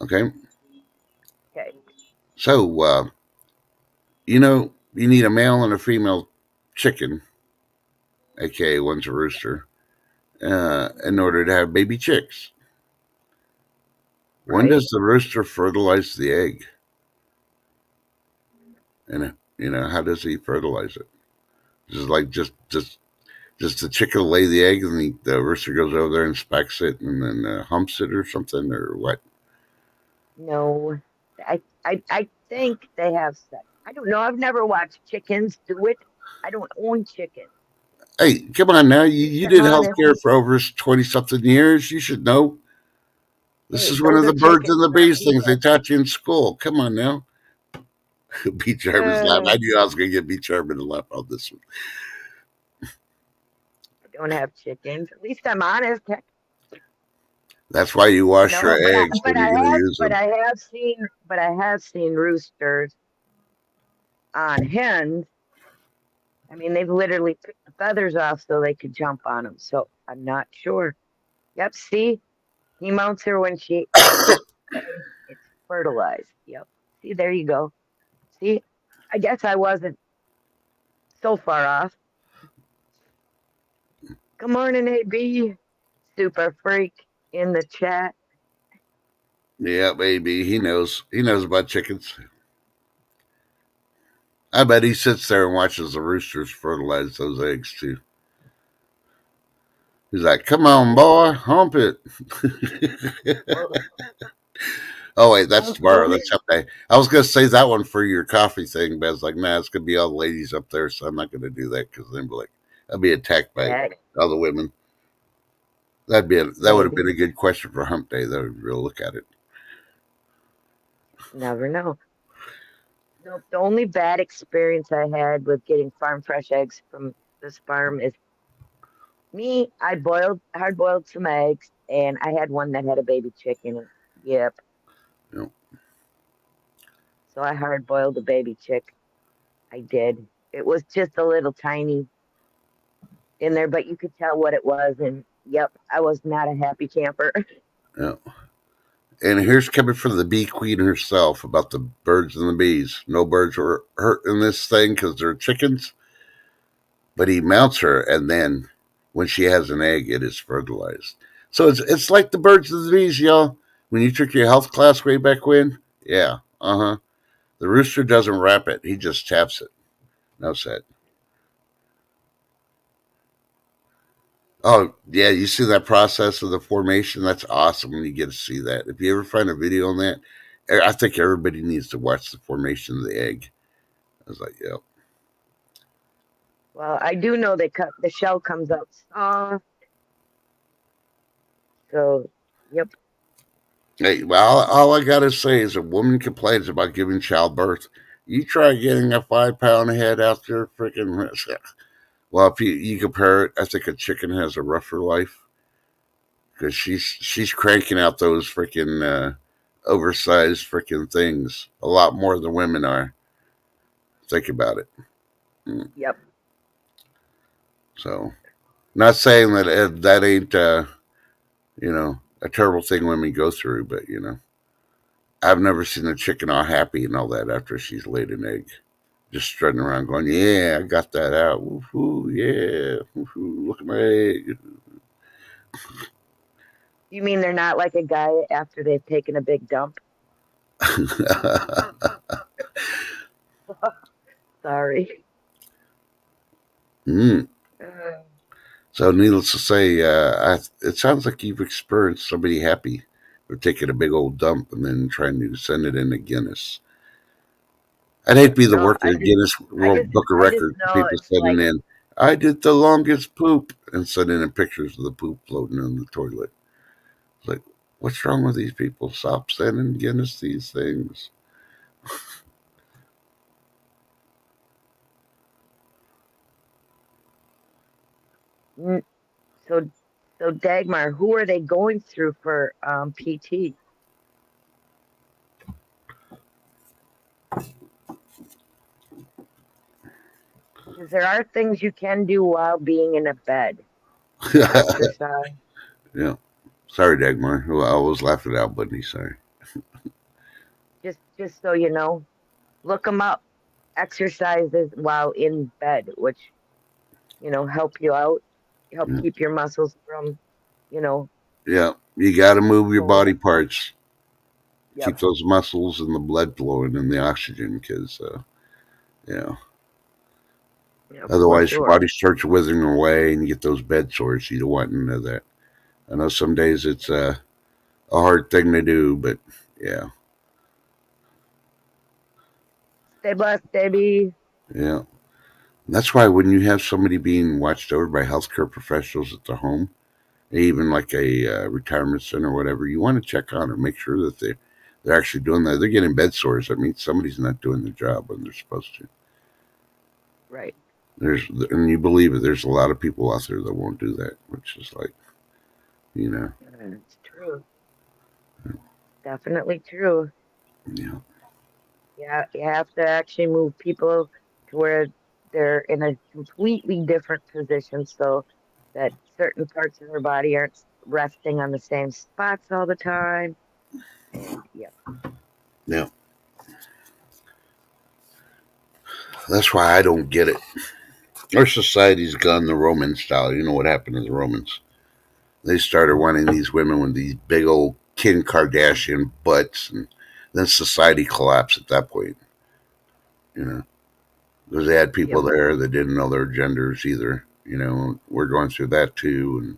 Okay, Okay. so you need a male and a female chicken, aka one's a rooster, in order to have baby chicks. When Right. does the rooster fertilize the egg? And how does he fertilize it? Just like just the chicken lay the egg, and the rooster goes over there, inspects it, and then humps it or something, or what? No. I think they have sex. I don't know. I've never watched chickens do it. I don't own chickens. Hey, come on now! At You least I'm did honest. healthcare for over 20 something years. You should know. This Hey, is one those of are the birds chickens, and the not bees things they people. taught you in school. Come on now. Beach Sherman's laugh. Uh, I knew I was going to get Beach Sherman to laugh on this one. I don't have chickens. At least I'm honest. Heck, That's why you wash your eggs when you're going to use them. but I have seen roosters on hens. I mean, they've literally picked the feathers off so they could jump on them. So I'm not sure. Yep. See, he mounts her when she hatches eggs. It's fertilized. Yep. See, there you go. See, I guess I wasn't so far off. Good morning, AB. Super freak in the chat. Yeah, maybe he knows. He knows about chickens. I bet he sits there and watches the roosters fertilize those eggs too. He's like, "Come on, boy, hump it." Well, Oh wait, that's don't tomorrow. fool That's me. someday. I was gonna say that one for your coffee thing, but I was like, nah, it's gonna be all the ladies up there, so I'm not gonna do that because then be like, I'll be attacked by That all the women. That would have maybe. been a good question for Hump Day. That would really look at it. Never know. Nope. The only bad experience I had with getting farm fresh eggs from this farm is me. I hard boiled some eggs, and I had one that had a baby chick in it. Yep. You know, So I hard boiled a baby chick. I did. It was just a little tiny in there, but you could tell what it was. And yep, I was not a happy camper. you know. And here's coming from the bee queen herself about the birds and the bees. No birds were hurt in this thing because they're chickens, but he mounts her, and then when she has an egg, it is fertilized. So it's like the birds and the bees, y'all. When you took your health class way back when, yeah, the rooster doesn't wrap it; he just taps it. No said. Oh yeah, you see that process of the formation? That's awesome when you get to see that. If you ever find a video on that, I think everybody needs to watch the formation of the egg. I was like, yeah. Well, I do know the shell comes out soft. So, yep, Hey, well, all I gotta say is a woman complains about giving childbirth. You try getting a 5 pound head out there, freaking. Well, if you compare it, I think a chicken has a rougher life because she's cranking out those freaking oversized freaking things a lot more than women are. Think about it. Mm. yep. So, not saying that that ain't a terrible thing women go through, but I've never seen a chicken all happy and all that after she's laid an egg. Just strutting around going, yeah, I got that out. Woohoo, yeah. Woohoo, look at my egg. You mean they're not like a guy after they've taken a big dump? Sorry. mm. Uh, So, needless to say, it sounds like you've experienced somebody happy for taking a big old dump and then trying to send it into Guinness. I'd hate to be the No, worker of Guinness World Book of I just Records. know People it's sending like, in, I did the longest poop, and sending in pictures of the poop floating in the toilet. It's like, what's wrong with these people? Stop sending Guinness these things. mm, so, so Dagmar, who are they going through for PT? Because there are things you can do while being in a bed, like exercise. Yeah. Sorry, Dagmar. Well, I was laughing out, Bundy. Sorry. Just so you know, look them up. Exercises while in bed, which help you out, help Yeah. keep your muscles from, you know, Yeah. You got to move your going. body parts. Keep Yep, those muscles and the blood flowing and the oxygen, because, yeah. yep, for Otherwise, your sure. body starts withering away and you get those bed sores. You don't want none of that. I know some days it's a hard thing to do, but yeah. Stay blessed, baby. Yeah. That's why when you have somebody being watched over by healthcare professionals at the home, even like a retirement center or whatever, you want to check on them, make sure that they're actually doing that. They're getting bed sores. That means somebody's not doing their job when they're supposed to. Right. And you believe it. There's a lot of people out there that won't do that, which is like, you know, It's true. Definitely true. yeah, Yeah, you have to actually move people to where they're in a completely different position so that certain parts of their body aren't resting on the same spots all the time. And yeah, yeah. That's why I don't get it. Our society's gone the Roman style. You know what happened to the Romans? They started wanting these women with these big old Kim Kardashian butts, and then society collapsed at that point. You know, because they had people yep. there that didn't know their genders either. You know, we're going through that too, and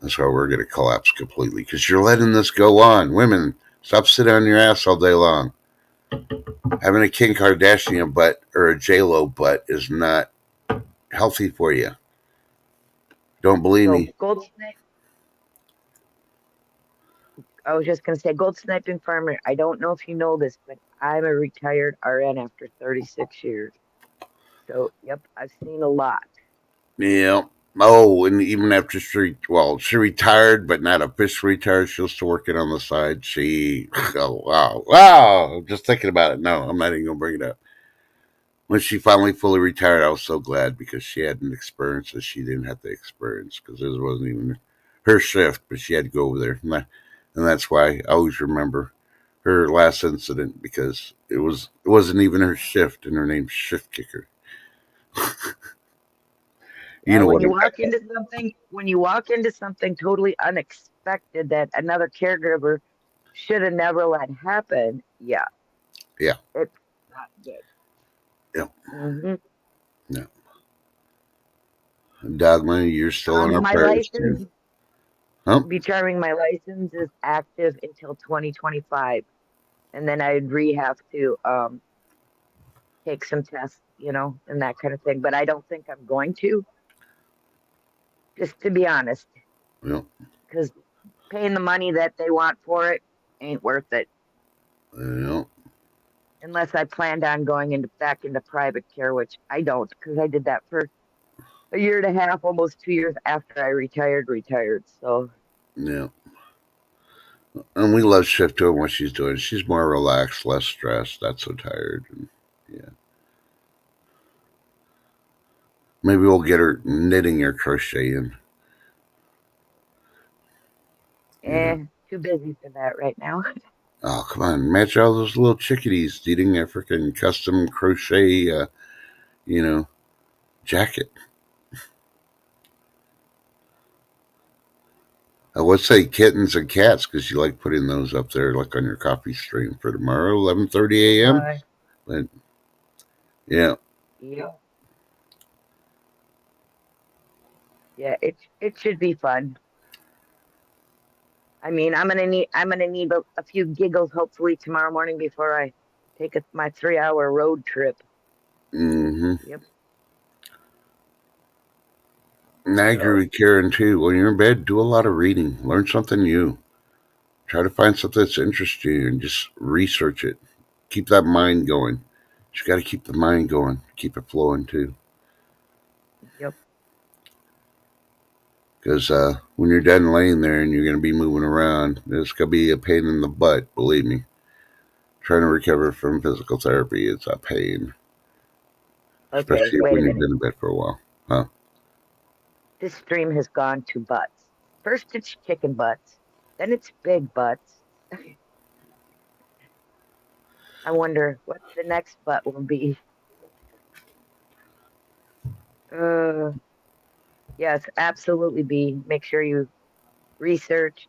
that's why we're going to collapse completely. Because you're letting this go on. Women, stop sitting on your ass all day long. Having a Kim Kardashian butt or a J Lo butt is not healthy for you. Don't believe So me? I was just gonna say gold sniping farmer. I don't know if you know this, but I'm a retired RN after 36 years. So yep, I've seen a lot. Yeah. Oh, and even after she retired, but not officially retired. She's still working on the side. Oh wow, wow. Just thinking about it. No, I'm not even gonna bring it up. When she finally fully retired, I was so glad because she had an experience that she didn't have to experience because it wasn't even her shift, but she had to go over there, and that's why I always remember her last incident because it wasn't even her shift, and her name's Shift Kicker. You Yeah, know what I'm when you walk into something totally unexpected that another caregiver should have never let happen, yeah, Yeah, it's not good. yeah, hmm yeah. Dogma, you're still in our My prayers too. license, Huh? to be charming, my license is active until 2025, and then I'd have to take some tests, and that kind of thing. But I don't think I'm going to, just to be honest, Yeah, because paying the money that they want for it ain't worth it yeah, unless I planned on going back into private care, which I don't, because I did that for a year and a half, almost 2 years after I retired. So yeah. And we love Shift doing what she's doing. She's more relaxed, less stressed, not so tired. And yeah, maybe we'll get her knitting or crocheting. You know. too busy for that right now. Oh, come on. Match all those little chickadees eating a freaking custom crochet, you know, jacket. I would say kittens and cats because you like putting those up there like on your coffee stream for tomorrow, 11:30 a.m. Bye. But yeah, Yep. Yeah, it should be fun. I mean, I'm gonna need a few giggles hopefully tomorrow morning before I take my 3 hour road trip. Hmm. Yep. And I agree So with Karen too. When you're in bed, do a lot of reading. Learn something new. Try to find something that's interesting you and just research it. Keep that mind going. You got to keep the mind going. Keep it flowing too. yep. Because when you're done laying there and you're going to be moving around, it's going to be a pain in the butt. Believe me. Trying to recover from physical therapy is a pain, Okay, especially wait when a you've minute. been in bed for a while. Huh? This stream has gone to butts. First it's chicken butts, then it's big butts. I wonder what the next butt will be. Uh, yes, absolutely B. Make sure you research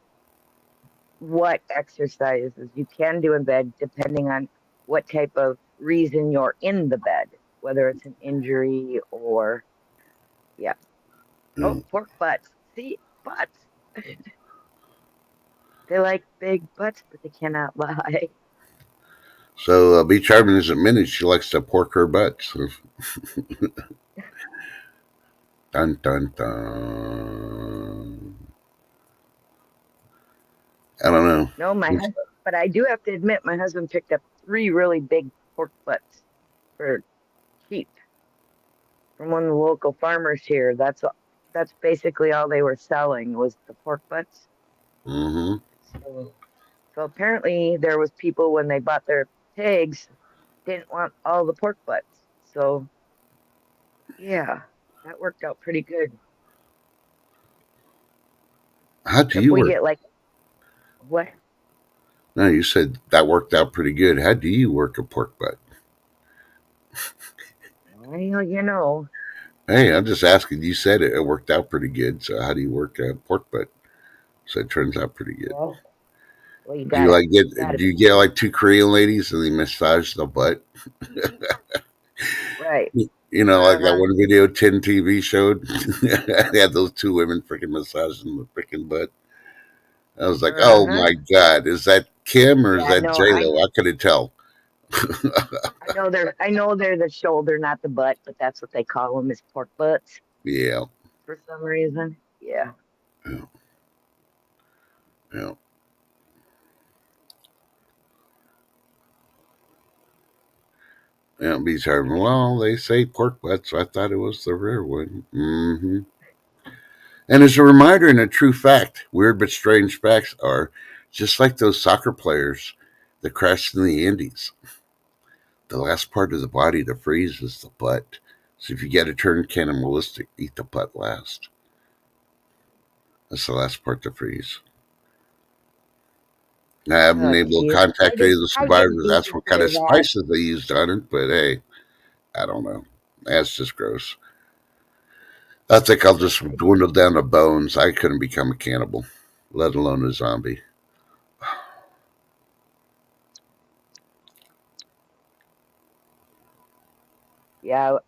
what exercises you can do in bed depending on what type of reason you're in the bed, whether it's an injury or, yeah. Oh, Yeah. pork butts. See, butts. They like big butts, but they cannot lie. So Beach Harbin isn't minute. She likes to pork her butt. So, dun dun dun. I don't know. No, but I do have to admit, my husband picked up three really big pork butts for cheap from one of the local farmers here. That's basically all they were selling was the pork butts. Mm-hmm. So so apparently there was people when they bought their pigs didn't want all the pork butts. So yeah, that worked out pretty good. How do If you we work? get like what? No, you said that worked out pretty good. How do you work a pork butt? Well, you know, Hey, I'm just asking. You said it. It worked out pretty good. So how do you work a pork butt? So it turns out pretty good. well, well, Do you like get? you got Do it you get like two Korean ladies and they massage the butt? right. You know, like that Uh-huh. one video Tin TV showed. They had those two women freaking massaging the freaking butt. I was like, oh Uh-huh. my god, is that Kim or is Yeah, that no, J Lo? I couldn't tell. I know they're the shoulder, not the butt, but that's what they call them is pork butts Yeah, for some reason. Yeah. yeah, yeah. Yeah, bees hard. Well, they say pork butt, so I thought it was the rear one. Hmm. And as a reminder and a true fact, weird but strange facts are just like those soccer players that crashed in the Andes. The last part of the body to freeze is the butt. So if you get to turn cannibalistic, eat the butt last. That's the last part to freeze. I haven't been Oh, able to geez. contact any of the I didn't survivors. need That's to what kind say of that. spices they used on it, but hey, I don't know. That's just gross. I think I'll just dwindle down to bones. I couldn't become a cannibal, let alone a zombie. Yeah,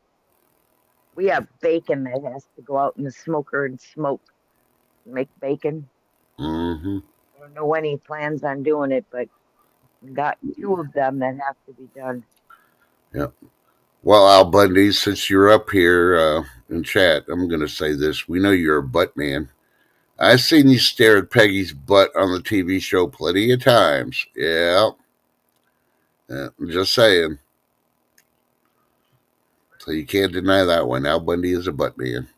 we have bacon that has to go out in the smoker and smoke, make bacon. Hmm. I don't know when he plans on doing it, but we got two of them that have to be done. Yeah. Well, Al Bundy, since you're up here in chat, I'm going to say this. We know you're a butt man. I've seen you stare at Peggy's butt on the TV show plenty of times. Yeah. I'm just saying. So you can't deny that one. Al Bundy is a butt man.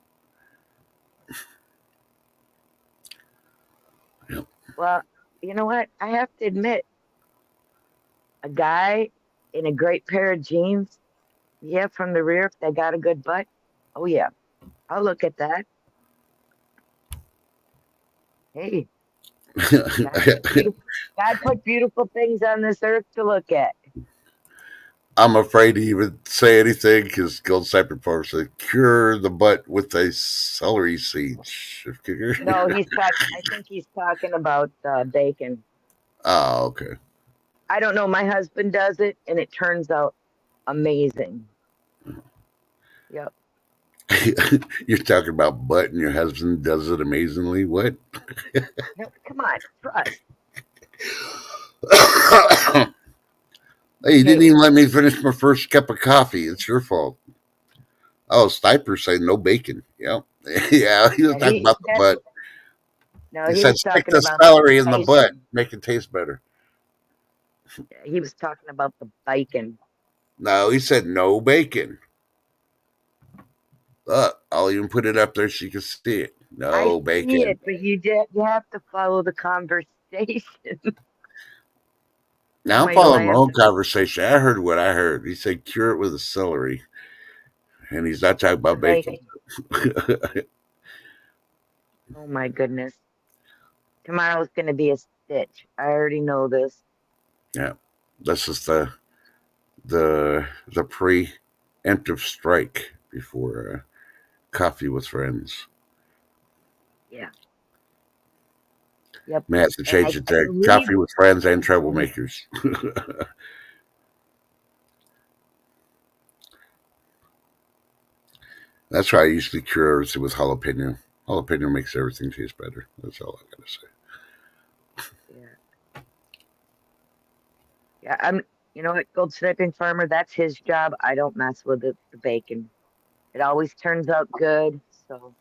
Yep. Well, you know what? I have to admit, a guy in a great pair of jeans, yeah, from the rear, if they got a good butt, oh yeah, I'll look at that. Hey, God put beautiful, God put beautiful things on this earth to look at. I'm afraid to even say anything because Gold Cyber Farm said, cure the butt with a celery seed. No, I think he's talking about bacon. Oh, okay. I don't know. My husband does it, and it turns out amazing. Yep. You're talking about butt and your husband does it amazingly. What? No, come on, trust. Hey, you didn't Hey, even let me finish my first cup of coffee. It's your fault. Oh, Stiper saying no bacon. Yep. Yeah, he was yeah, talking about the butt. no, He he said was stick talking the about the celery in the butt, bacon. make it taste better. He was talking about the bacon. No, he said no bacon. I'll even put it up there so you can see it. No I see bacon. it, but you have to follow the conversation. Now I'm Wait till I following my have own to. conversation. I heard what I heard. He said cure it with a celery, and he's not talking The about bacon. bacon. Oh my goodness. Tomorrow's going to be a stitch. I already know this. Yeah, this is the preemptive strike before coffee with friends. Yeah. Yep. May have to And change it I to believe coffee with friends and troublemakers. That's why I usually cure everything with jalapeno. Jalapeno makes everything taste better. That's all I gotta say. yeah. Yeah, you know what, Gold Sniping Farmer, that's his job. I don't mess with the bacon. It always turns out good. So,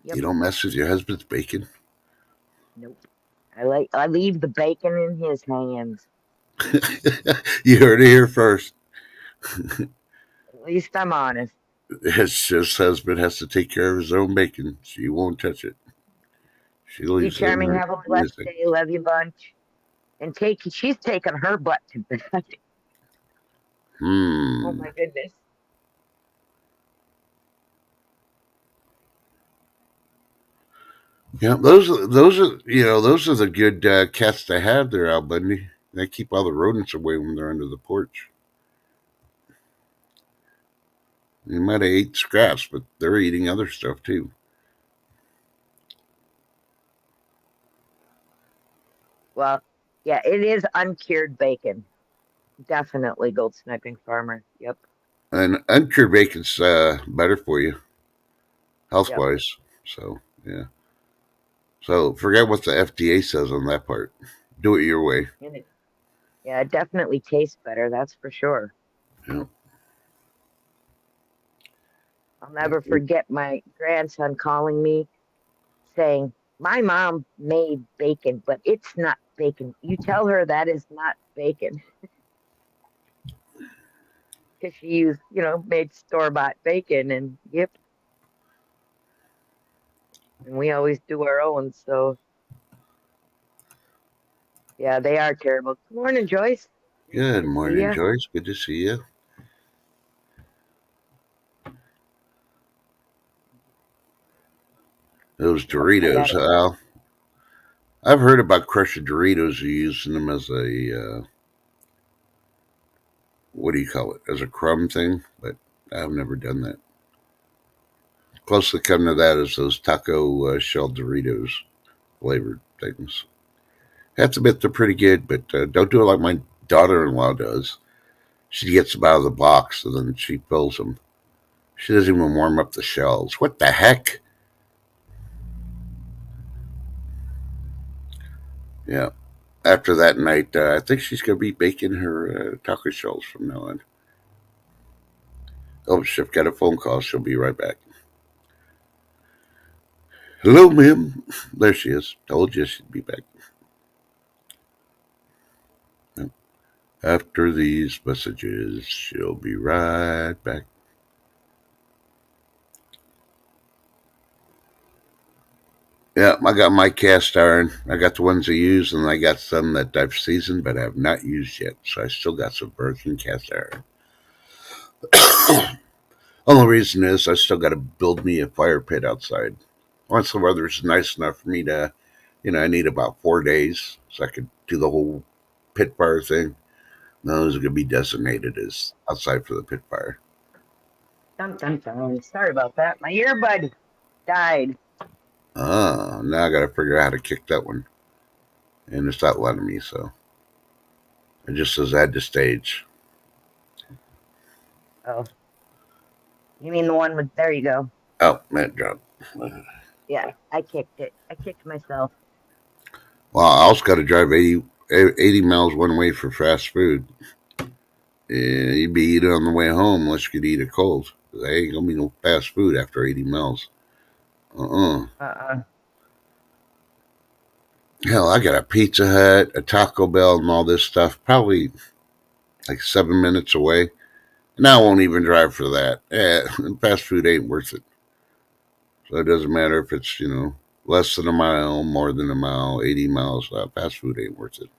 yep. You don't mess with your husband's bacon. Nope. I leave the bacon in his hands. You heard it here first. At least I'm honest. His husband has to take care of his own bacon. She won't touch it. She You leaves it in charming, her have a blessed music. day. Love you bunch. And she's taking her butt to bed. Oh Hmm. my goodness. Yeah, those are the good cats to have there, Al Bundy. They keep all the rodents away when they're under the porch. They might have ate scraps, but they're eating other stuff too. Well, yeah, it is uncured bacon. Definitely Gold Sniping Farmer. Yep. And uncured bacon's better for you, health Yep. wise. So yeah. So forget what the FDA says on that part. Do it your way. And yeah, it definitely tastes better. That's for sure. Yeah. I'll never forget my grandson calling me saying, "My mom made bacon, but it's not bacon. You tell her that is not bacon." Because she used, made store-bought bacon, and yep, and we always do our own. So yeah, they are terrible. Good morning, Joyce. Nice Good to see morning, you. Joyce. Good to see you. Those Yep, I Doritos, got it. Al. I've heard about crushed Doritos. You using them as a what do you call it? As a crumb thing, but I've never done that. Closely come to that is those taco shell Doritos flavored things. Have to admit they're pretty good, but don't do it like my daughter-in-law does. She gets them out of the box and then she fills them. She doesn't even warm up the shells. What the heck? Yeah. After that night, I think she's going to be baking her taco shells from now on. Oh, she's got a phone call. She'll be right back. Hello, ma'am. There she is. Told you she'd be back. After these messages, she'll be right back. Yeah, I got my cast iron. I got the ones I use, and I got some that I've seasoned but have not used yet. So I still got some virgin cast iron. Only reason is I still got to build me a fire pit outside. Once the weather's nice enough for me to, I need about 4 days so I could do the whole pit fire thing. Those are going to be designated as outside for the pit fire. Dun, dun, dun. Sorry about that. My earbud died. Now I got to figure out how to kick that one. And it's not letting me, so it just says add to stage. Oh. You mean the one with, there you go. Oh, man, job. Yeah, I kicked it. I kicked myself. Well, I also got to drive 80 miles one way for fast food. Yeah, you'd be eating on the way home unless you could eat it cold. There ain't gonna be no fast food after 80 miles. Uh-uh. Uh-uh. Hell, I got a Pizza Hut, a Taco Bell, and all this stuff. Probably like 7 minutes away. And I won't even drive for that. Yeah, fast food ain't worth it. So it doesn't matter if it's, less than a mile, more than a mile, 80 miles. Fast food ain't worth it.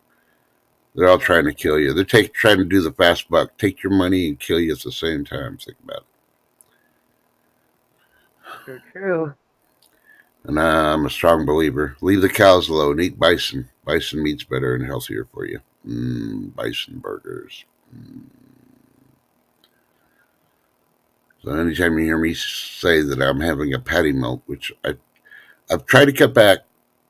They're all trying No. to kill you. They're trying to do the fast buck, take your money and kill you at the same time. Think about it. True, true. And I'm a strong believer. Leave the cows alone. Eat bison. Bison meat's better and healthier for you. Bison burgers. Mm. So anytime you hear me say that I'm having a patty melt, which I've tried to cut back,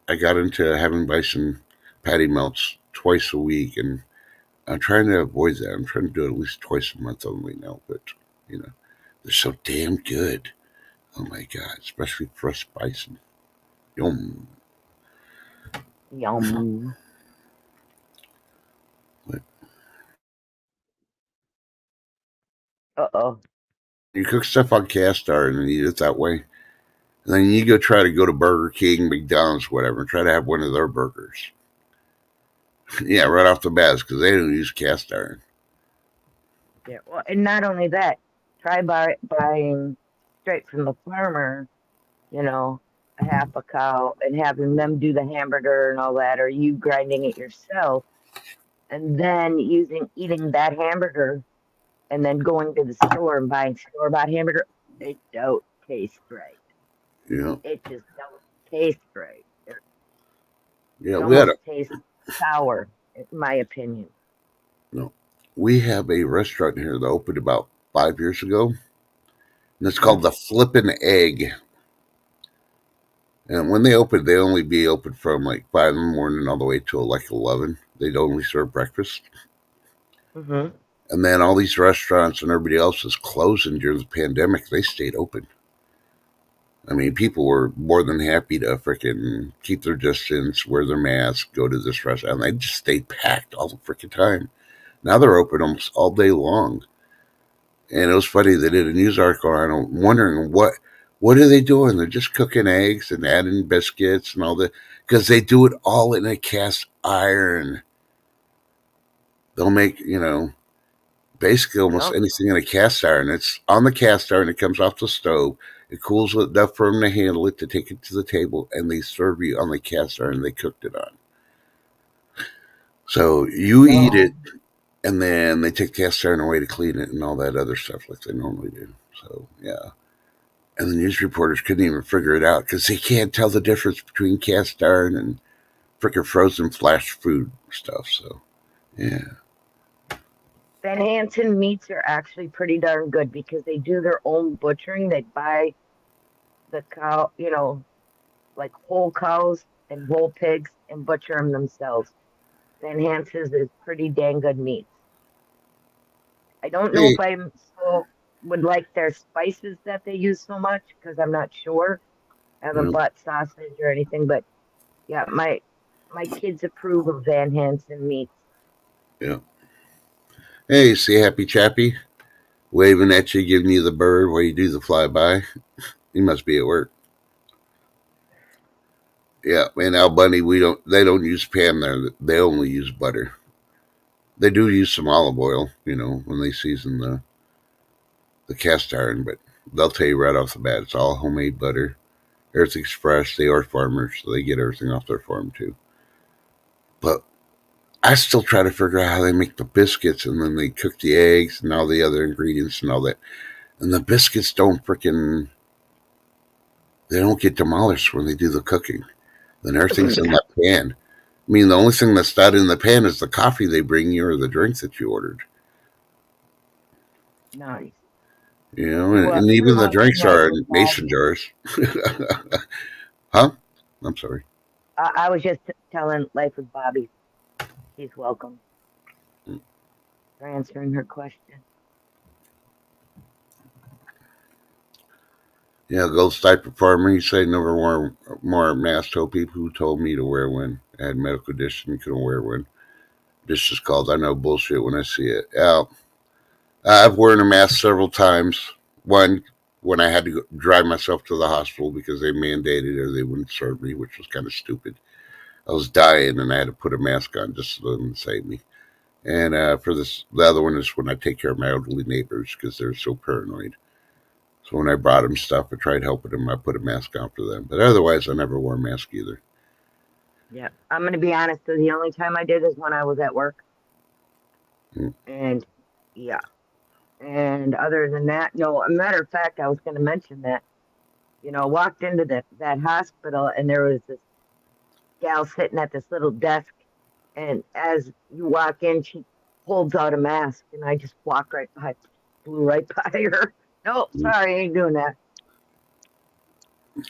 I got into having bison patty melts twice a week, and I'm trying to avoid that. I'm trying to do it at least twice a month only now, but you know, they're so damn good. Oh my god, especially fresh bison. Yum. Yum. But Uh-oh. you cook stuff on cast iron and eat it that way. And then you try to go to Burger King, McDonald's, whatever, and try to have one of their burgers. Yeah, right off the bat, because they don't use cast iron. Yeah. Well, and not only that, try buying straight from the farmer, you know, a half a cow and having them do the hamburger and all that, or you grinding it yourself, and then eating that hamburger and then going to the store and buying store bought hamburger. It don't taste right. You know, It just don't taste right. yeah, It we had a almost tastes sour, in my opinion. you know, we have a restaurant here that opened about 5 years ago, and it's Hmm. called the Flippin' Egg. And when they opened, they only be open from like 5 in the morning all the way till like 11. They'd only serve breakfast. Hmm. And then all these restaurants and everybody else was closing during the pandemic. They stayed open. I mean, people were more than happy to freaking keep their distance, wear their masks, go to this restaurant. And they just stayed packed all the freaking time. Now they're open almost all day long. And it was funny. They did a news article on it, wondering what are they doing? They're just cooking eggs and adding biscuits and all that because they do it all in a cast iron. They'll make basically almost Yep. anything in a cast iron. It's on the cast iron. It comes off the stove. It cools enough for them to handle it to take it to the table, and they serve you on the cast iron they cooked it on. So you eat No. it, and then they take the cast iron away to clean it and all that other stuff like they normally do. So yeah. And the news reporters couldn't even figure it out because they can't tell the difference between cast iron and freaking frozen flash food stuff. So yeah, Van Hansen meats are actually pretty darn good because they do their own butchering. They buy the cow, like whole cows and whole pigs and butcher them themselves. Van Hansen's is pretty dang good meat. I don't know hey, if I still would like their spices that they use so much because I'm not sure. I you haven't know, bought sausage or anything, but yeah, my kids approve of Van Hansen meats. yeah. Hey, see Happy Chappy waving at you, giving you the bird while you do the flyby. He must be at work. Yeah, and Al Bunny, we don't. They don't use Pam there. They only use butter. They do use some olive oil, when they season the cast iron, but they'll tell you right off the bat it's all homemade butter. Everything's fresh. They are farmers, so they get everything off their farm too. But I still try to figure out how they make the biscuits, and then they cook the eggs and all the other ingredients and all that. And the biscuits don't freaking they don't get demolished when they do the cooking. Then everything's in that pan. I mean, the only thing that's not in the pan is the coffee they bring you or the drink that you ordered. Nice. And You're even the welcome, drinks Life are with in mason Bobby. jars. Huh? I'm sorry. I was just telling Life with Bobby he's welcome for answering her question. Ghost Diaper Farmer, he said never wore more masks. Told people who told me to wear one. I had medical condition, couldn't wear one. This is called I know bullshit when I see it. Yeah, I've worn a mask several times. One, when I had to drive myself to the hospital because they mandated or they wouldn't serve me, which was kind of stupid. I was dying and I had to put a mask on just so them to save me. And for this, the other one is when I take care of my elderly neighbors because they're so paranoid. So when I brought them stuff, I tried helping them. I put a mask on for them. But otherwise, I never wore a mask either. Yeah, I'm gonna be honest. The only time I did is when I was at work, Mm. and yeah. And other than that, no. A matter of fact, I was going to mention that. Walked into that hospital, and there was this gal sitting at this little desk, and as you walk in, she holds out a mask, and I just walked right by, blew right by her. No, sorry, I ain't doing that.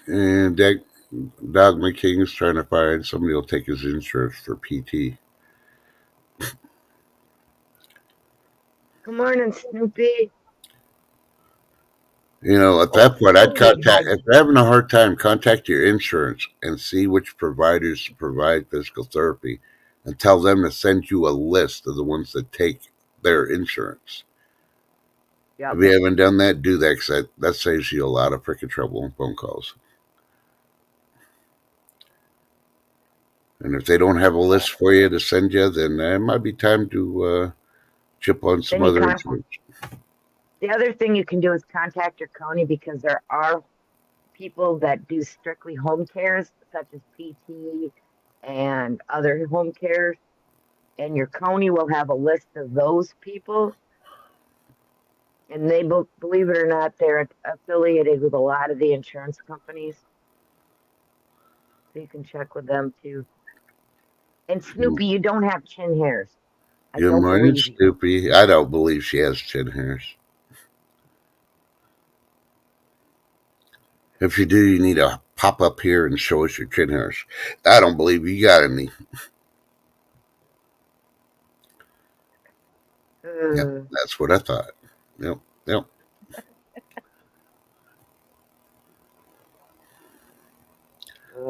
And Dogma King is trying to find somebody will take his insurance for PT. Good morning, Snoopy. At Oh, that point, I'd Snoopy contact, has. if they're having a hard time, contact your insurance and see which providers provide physical therapy and tell them to send you a list of the ones that take their insurance. Yep. If you haven't done that, do that because that saves you a lot of freaking trouble on phone calls. And if they don't have a Yeah. list for you to send you, then it might be time to chip on some Then you other contact. insurance. The other thing you can do is contact your county because there are people that do strictly home cares, such as PT and other home cares, and your county will have a list of those people. And they, believe it or not, they're affiliated with a lot of the insurance companies, so you can check with them too. And Snoopy, you don't have chin hairs. I Good don't morning, believe you. Snoopy. I don't believe she has chin hairs. If you do, you need to pop up here and show us your chin hairs. I don't believe you got any. Yep, Uh, that's what I thought. Yep, yep.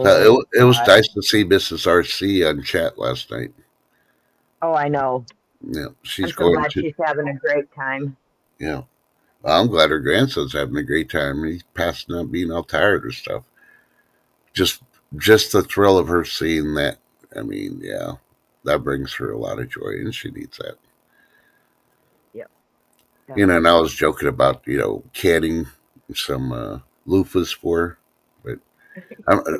So oh it was God. nice to see Mrs. RC on chat last night. Oh, I know. Yeah, she's I'm so going glad to. she's having a great time. Yeah, well, I'm glad her grandson's having a great time. He's passing out, being all tired or stuff. Just, just the thrill of her seeing that. I mean, yeah, that brings her a lot of joy, and she needs that. Yep, And I definitely. was joking about canning some loofahs for her, but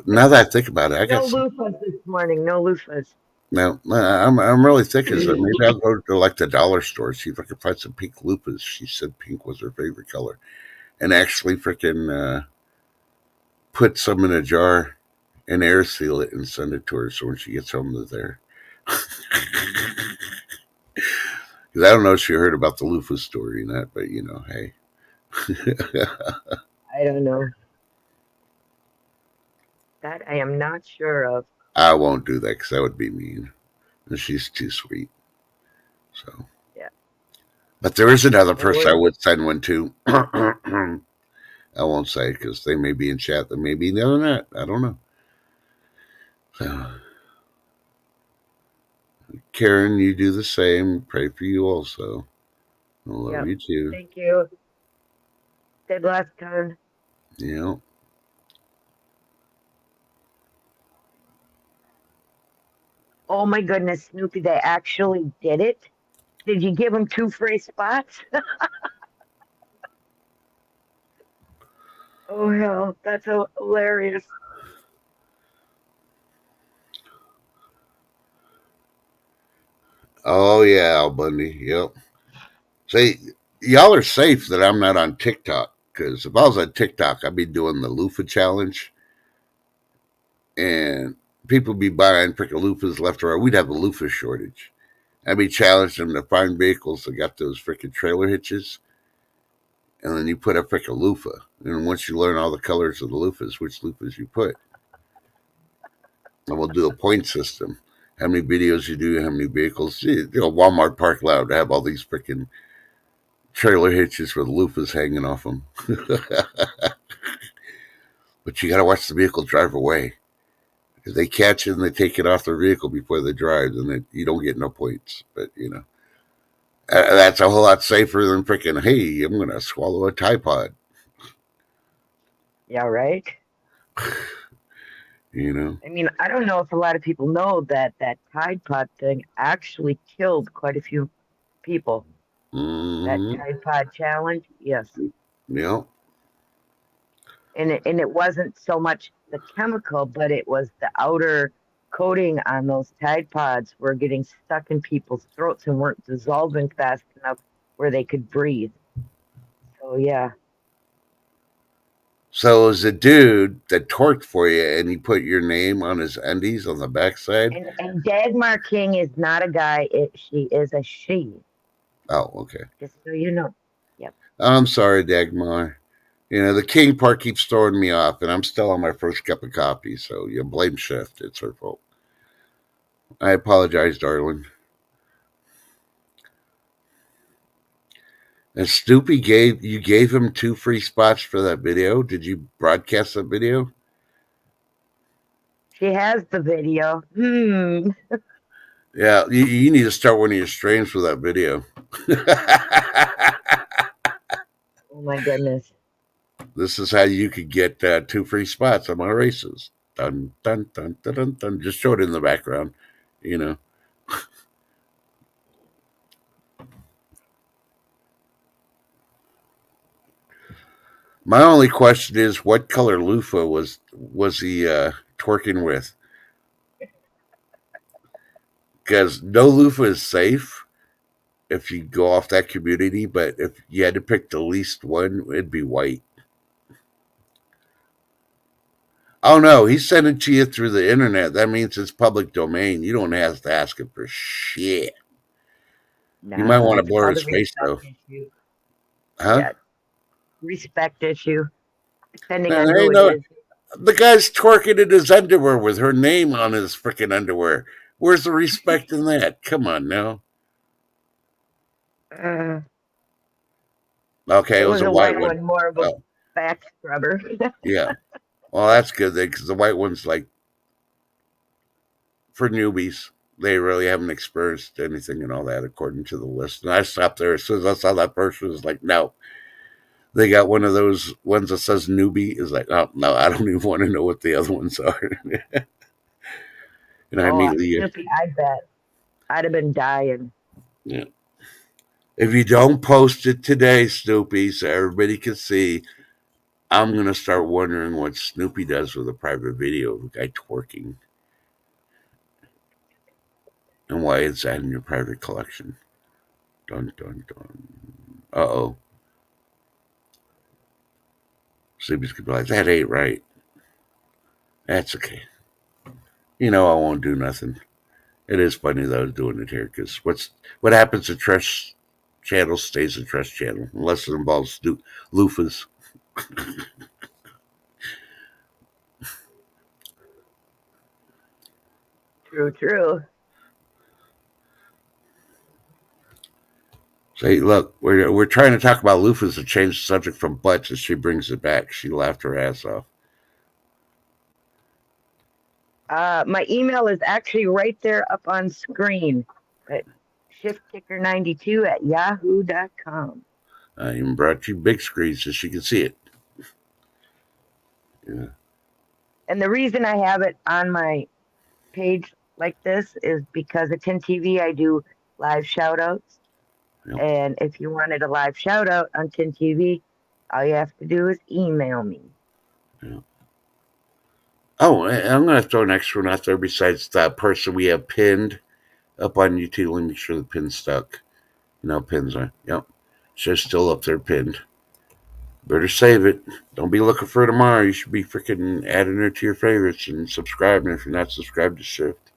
now that I think about it, I got No some. loofahs this morning. No loofahs. Now I'm really thinking so. Maybe I'll go to like the dollar store see if I can find some pink loofahs. She said pink was her favorite color, and actually freaking put some in a jar and air seal it and send it to her. So when she gets home, they're there. Because I don't know if she heard about the loofah story and that, but hey, I don't know. That I am not sure of. I won't do that because that would be mean. And she's too sweet. So, Yeah. but there is another No person I worries. would send one to. I won't say because they may be in chat. They may be the other net. I don't know. So, Karen, you do the same. Pray for you also. I love Yep. you too. Thank you. Stay blessed, Con. You know, Oh my goodness, Snoopy, they actually did it. Did you give them two free spots? Oh hell, that's hilarious. oh yeah, Al Bundy. Yep. See, y'all are safe that I'm not on TikTok because if I was on TikTok, I'd be doing the loofah challenge and people be buying freaking loofahs left or right. We'd have a loofah shortage. I'd be challenging them to find vehicles that got those freaking trailer hitches, and then you put a freaking loofah. And once you learn all the colors of the loofahs, which loofahs you put, and we'll do a point system. How many videos you do, how many vehicles. Walmart park lot to have all these freaking trailer hitches with loofahs hanging off them. but you got to watch the vehicle drive away. If they catch it and they take it off their vehicle before they drive, then you don't get no points. But that's a whole lot safer than freaking. Hey, I'm gonna swallow a Tide Pod. Yeah, right. You know. I mean, I don't know if a lot of people know that that Tide Pod thing actually killed quite a few people. That Mm-hmm. Tide Pod challenge, yes. Yeah. And it wasn't so much the chemical, but it was the outer coating on those Tide Pods were getting stuck in people's throats and weren't dissolving fast enough where they could breathe. So yeah. So it was a dude that torqued for you, and he put your name on his undies on the backside. And Dagmar King is not a guy, she is a she. Oh, okay. Just so you know. Yep. I'm sorry, Dagmar. The king part keeps throwing me off, and I'm still on my first cup of coffee, so you blame Shift. It's her fault. I apologize, darling. And Snoopy gave him 2 free spots for that video. Did you broadcast that video? She has the video. Yeah, you need to start one of your streams for that video. Oh my goodness. This is how you could get 2 free spots on my races. Dun dun dun dun dun dun. Just show it in the background. You know. My only question is, what color loofah was he twerking with? Because no loofah is safe if you go off that community, but if you had to pick the least one, it'd be white. Oh no, he sent it to you through the internet. That means it's public domain. You don't have to ask him for shit. You might Nah, want to it's blur called a his face respect though. issue. Huh? Yeah, respect issue, depending Man, on there who ain't it no. is. The guy's twerking in his underwear with her name on his freaking underwear. Where's the respect in that? Come on now. Uh, Okay, it it was was a a white white one. one, more of a Oh, back scrubber. yeah. Well, that's good then, because the white one's like for newbies. They really haven't experienced anything and all that, according to the list. And I stopped there as soon as I saw that person. Was like, no. They got one of those ones that says newbie. Is like, oh no, I don't even want to know what the other ones are. And I Oh, immediately, Snoopy, I bet I'd have been dying. yeah. If you don't post it today, Snoopy, so everybody can see, I'm gonna start wondering what Snoopy does with a private video of a guy twerking, and why it's that in your private collection. Dun dun dun. Uh-oh. Snoopy's gonna be like, that ain't right. That's okay. I won't do nothing. It is funny though doing it here, because what happens to trash channel stays a trash channel unless it involves loofahs. True, true. Say, look, we're trying to talk about loofahs to change the subject from butts, and she brings it back. She laughed her ass off. My email is actually right there up on screen at shiftkicker92 at yahoo.com. I even brought you big screen so she can see it. Yeah, And the reason I have it on my page like this is because at 10 TV I do live shout outs. yeah, And if you wanted a live shout out on 10 TV, all you have to do is email me. yeah. Oh, I'm going to throw an extra one out there besides that person we have pinned up on YouTube. Let me make sure the pin's stuck. Pins are. Yep. She's still up there pinned. Better save it. Don't be looking for it tomorrow. You should be freaking adding her to your favorites and subscribing if you're not subscribed to Shift.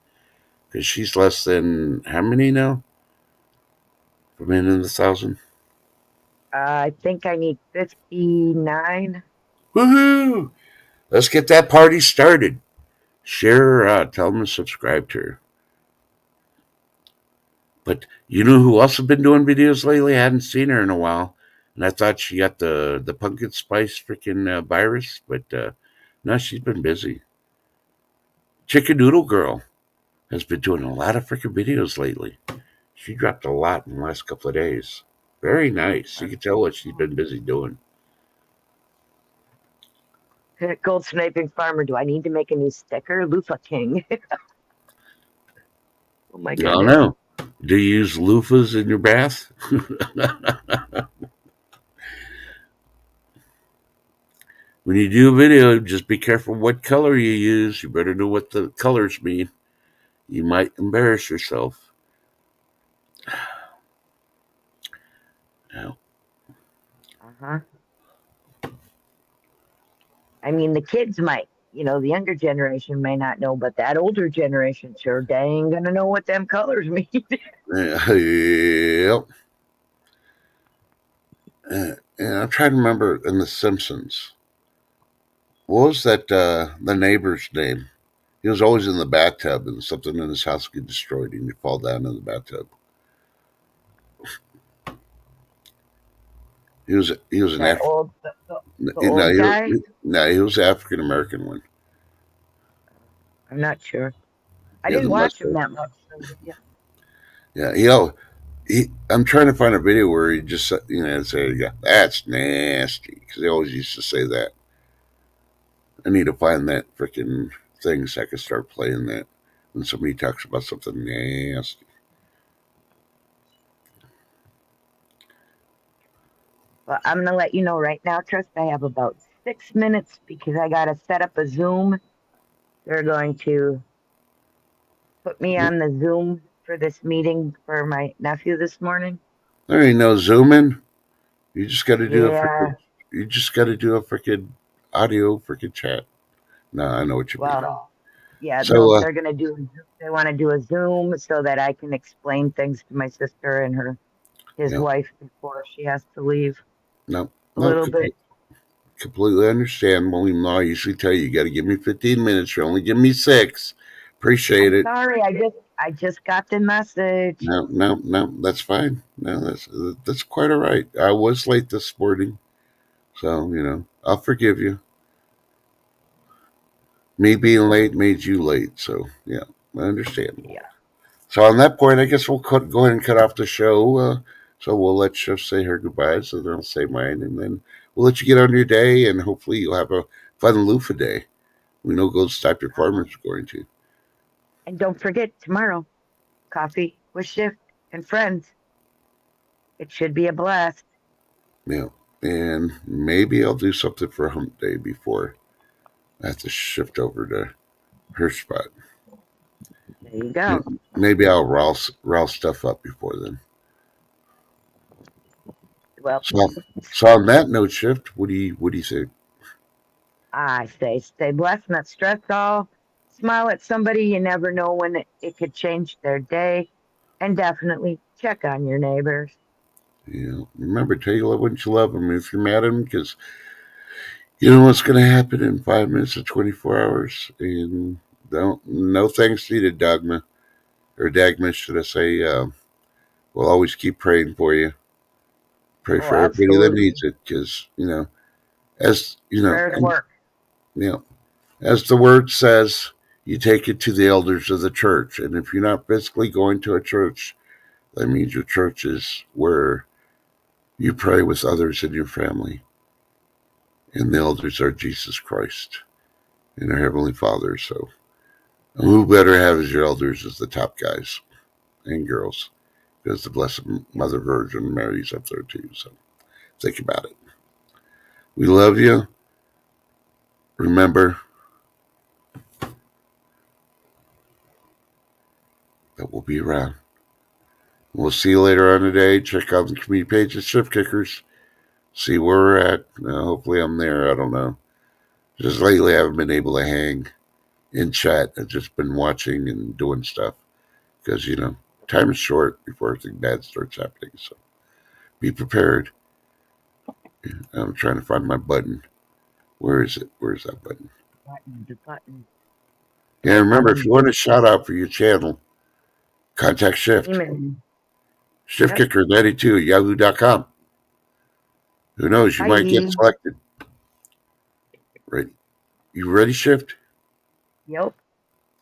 Because she's less than how many now? From in the 1,000? I think I need 59. Woohoo! Let's get that party started. Share her out. Tell them to subscribe to her. But you know who else has been doing videos lately? I hadn't seen her in a while. And I thought she got the pumpkin spice freaking virus. But No, she's been busy. Chicken Noodle Girl has been doing a lot of freaking videos lately. She dropped a lot in the last couple of days. Very nice. You can tell what she's been busy doing. Gold sniping farmer. Do I need to make a new sticker? Loofah King. Oh my I don't goodness. know. Do you use loofahs in your bath? When you do a video, just be careful what color you use. You better know what the colors mean. You might embarrass yourself. Now, Uh-huh. I mean, the kids might, the younger generation may not know, but that older generation sure dang gonna know what them colors mean. yep. And I'm trying to remember in The Simpsons. What was that? The neighbor's name? He was always in the bathtub, and something in his house would get destroyed, and he'd fall down in the bathtub. He was an That Af- old, the no old guy. he was African American one. I'm not sure. I He had the didn't watch him mustache. that much. So yeah. Yeah, I'm trying to find a video where he just say, yeah, that's nasty, because they always used to say that. I need to find that freaking thing so I can start playing that when somebody talks about something nasty. Well, I'm gonna let you know right now, Trust. I have about 6 minutes because I gotta set up a Zoom. They're going to put me on the Zoom for this meeting for my nephew this morning. There ain't no zooming. You just got to do a freaking. Yeah. You just got to do a freaking audio freaking chat. No, I know what you mean. Well, yeah, So, they're gonna do. They want to do a Zoom so that I can explain things to my sister and his yeah, wife before she has to leave no, a no, little bit. completely understandable. Even though I usually tell you, you got to give me 15 minutes. You only give me 6. Appreciate I'm it. sorry. I just got the message. No, no, no, that's fine. No, that's quite all right. I was late this morning, so I'll forgive you. Me being late made you late, so yeah, understandable. Yeah. So on that point, I guess we'll go ahead and cut off the show. So we'll let Chef say her goodbyes, and then I'll say mine, and then we'll let you get on your day, and hopefully you'll have a fun loofah day. We know Gold Stop Your Farmers are going to. And don't forget tomorrow, coffee with Shift and friends. It should be a blast. Yeah, and maybe I'll do something for Hump Day before I have to shift over to her spot. There you go. Maybe I'll rouse stuff up before then. Well, So, so on that note, Shift, what do you think? I say stay blessed, not stressed all. Smile at somebody. You never know when it could change their day. And definitely check on your neighbors. Remember, tell you love when you love them. If you're mad at them, because you know what's going to happen in 5 minutes or 24 hours. And don't no thanks needed, Dogma or Dagma, should I say? We'll always keep praying for you. Pray Oh, for everybody that absolutely. needs it, because as Prayers work. you know, as the word says, you take it to the elders of the church. And if you're not physically going to a church, that means your church is where you pray with others in your family. And the elders are Jesus Christ and our Heavenly Father. So who better have as your elders as the top guys and girls? Because the Blessed Mother Virgin Mary's up there too. So think about it. We love you. Remember that we'll be around. We'll see you later on today. Check out the community page at Shift Kickers. See where we're at. Hopefully I'm there. I don't know. Just lately I haven't been able to hang in chat. I've just been watching and doing stuff. Because, time is short before everything bad starts happening. So be prepared. I'm trying to find my button. Where is it? Where's that button? The button. Yeah, Oh, I'm remember, if in you want a shout out for your channel, contact Shift. email. Yep. ShiftKicker92 at yahoo.com. Who knows? You might get Bye. selected. Right. You ready, Shift? Yep.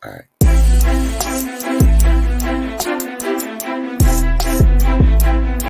All right.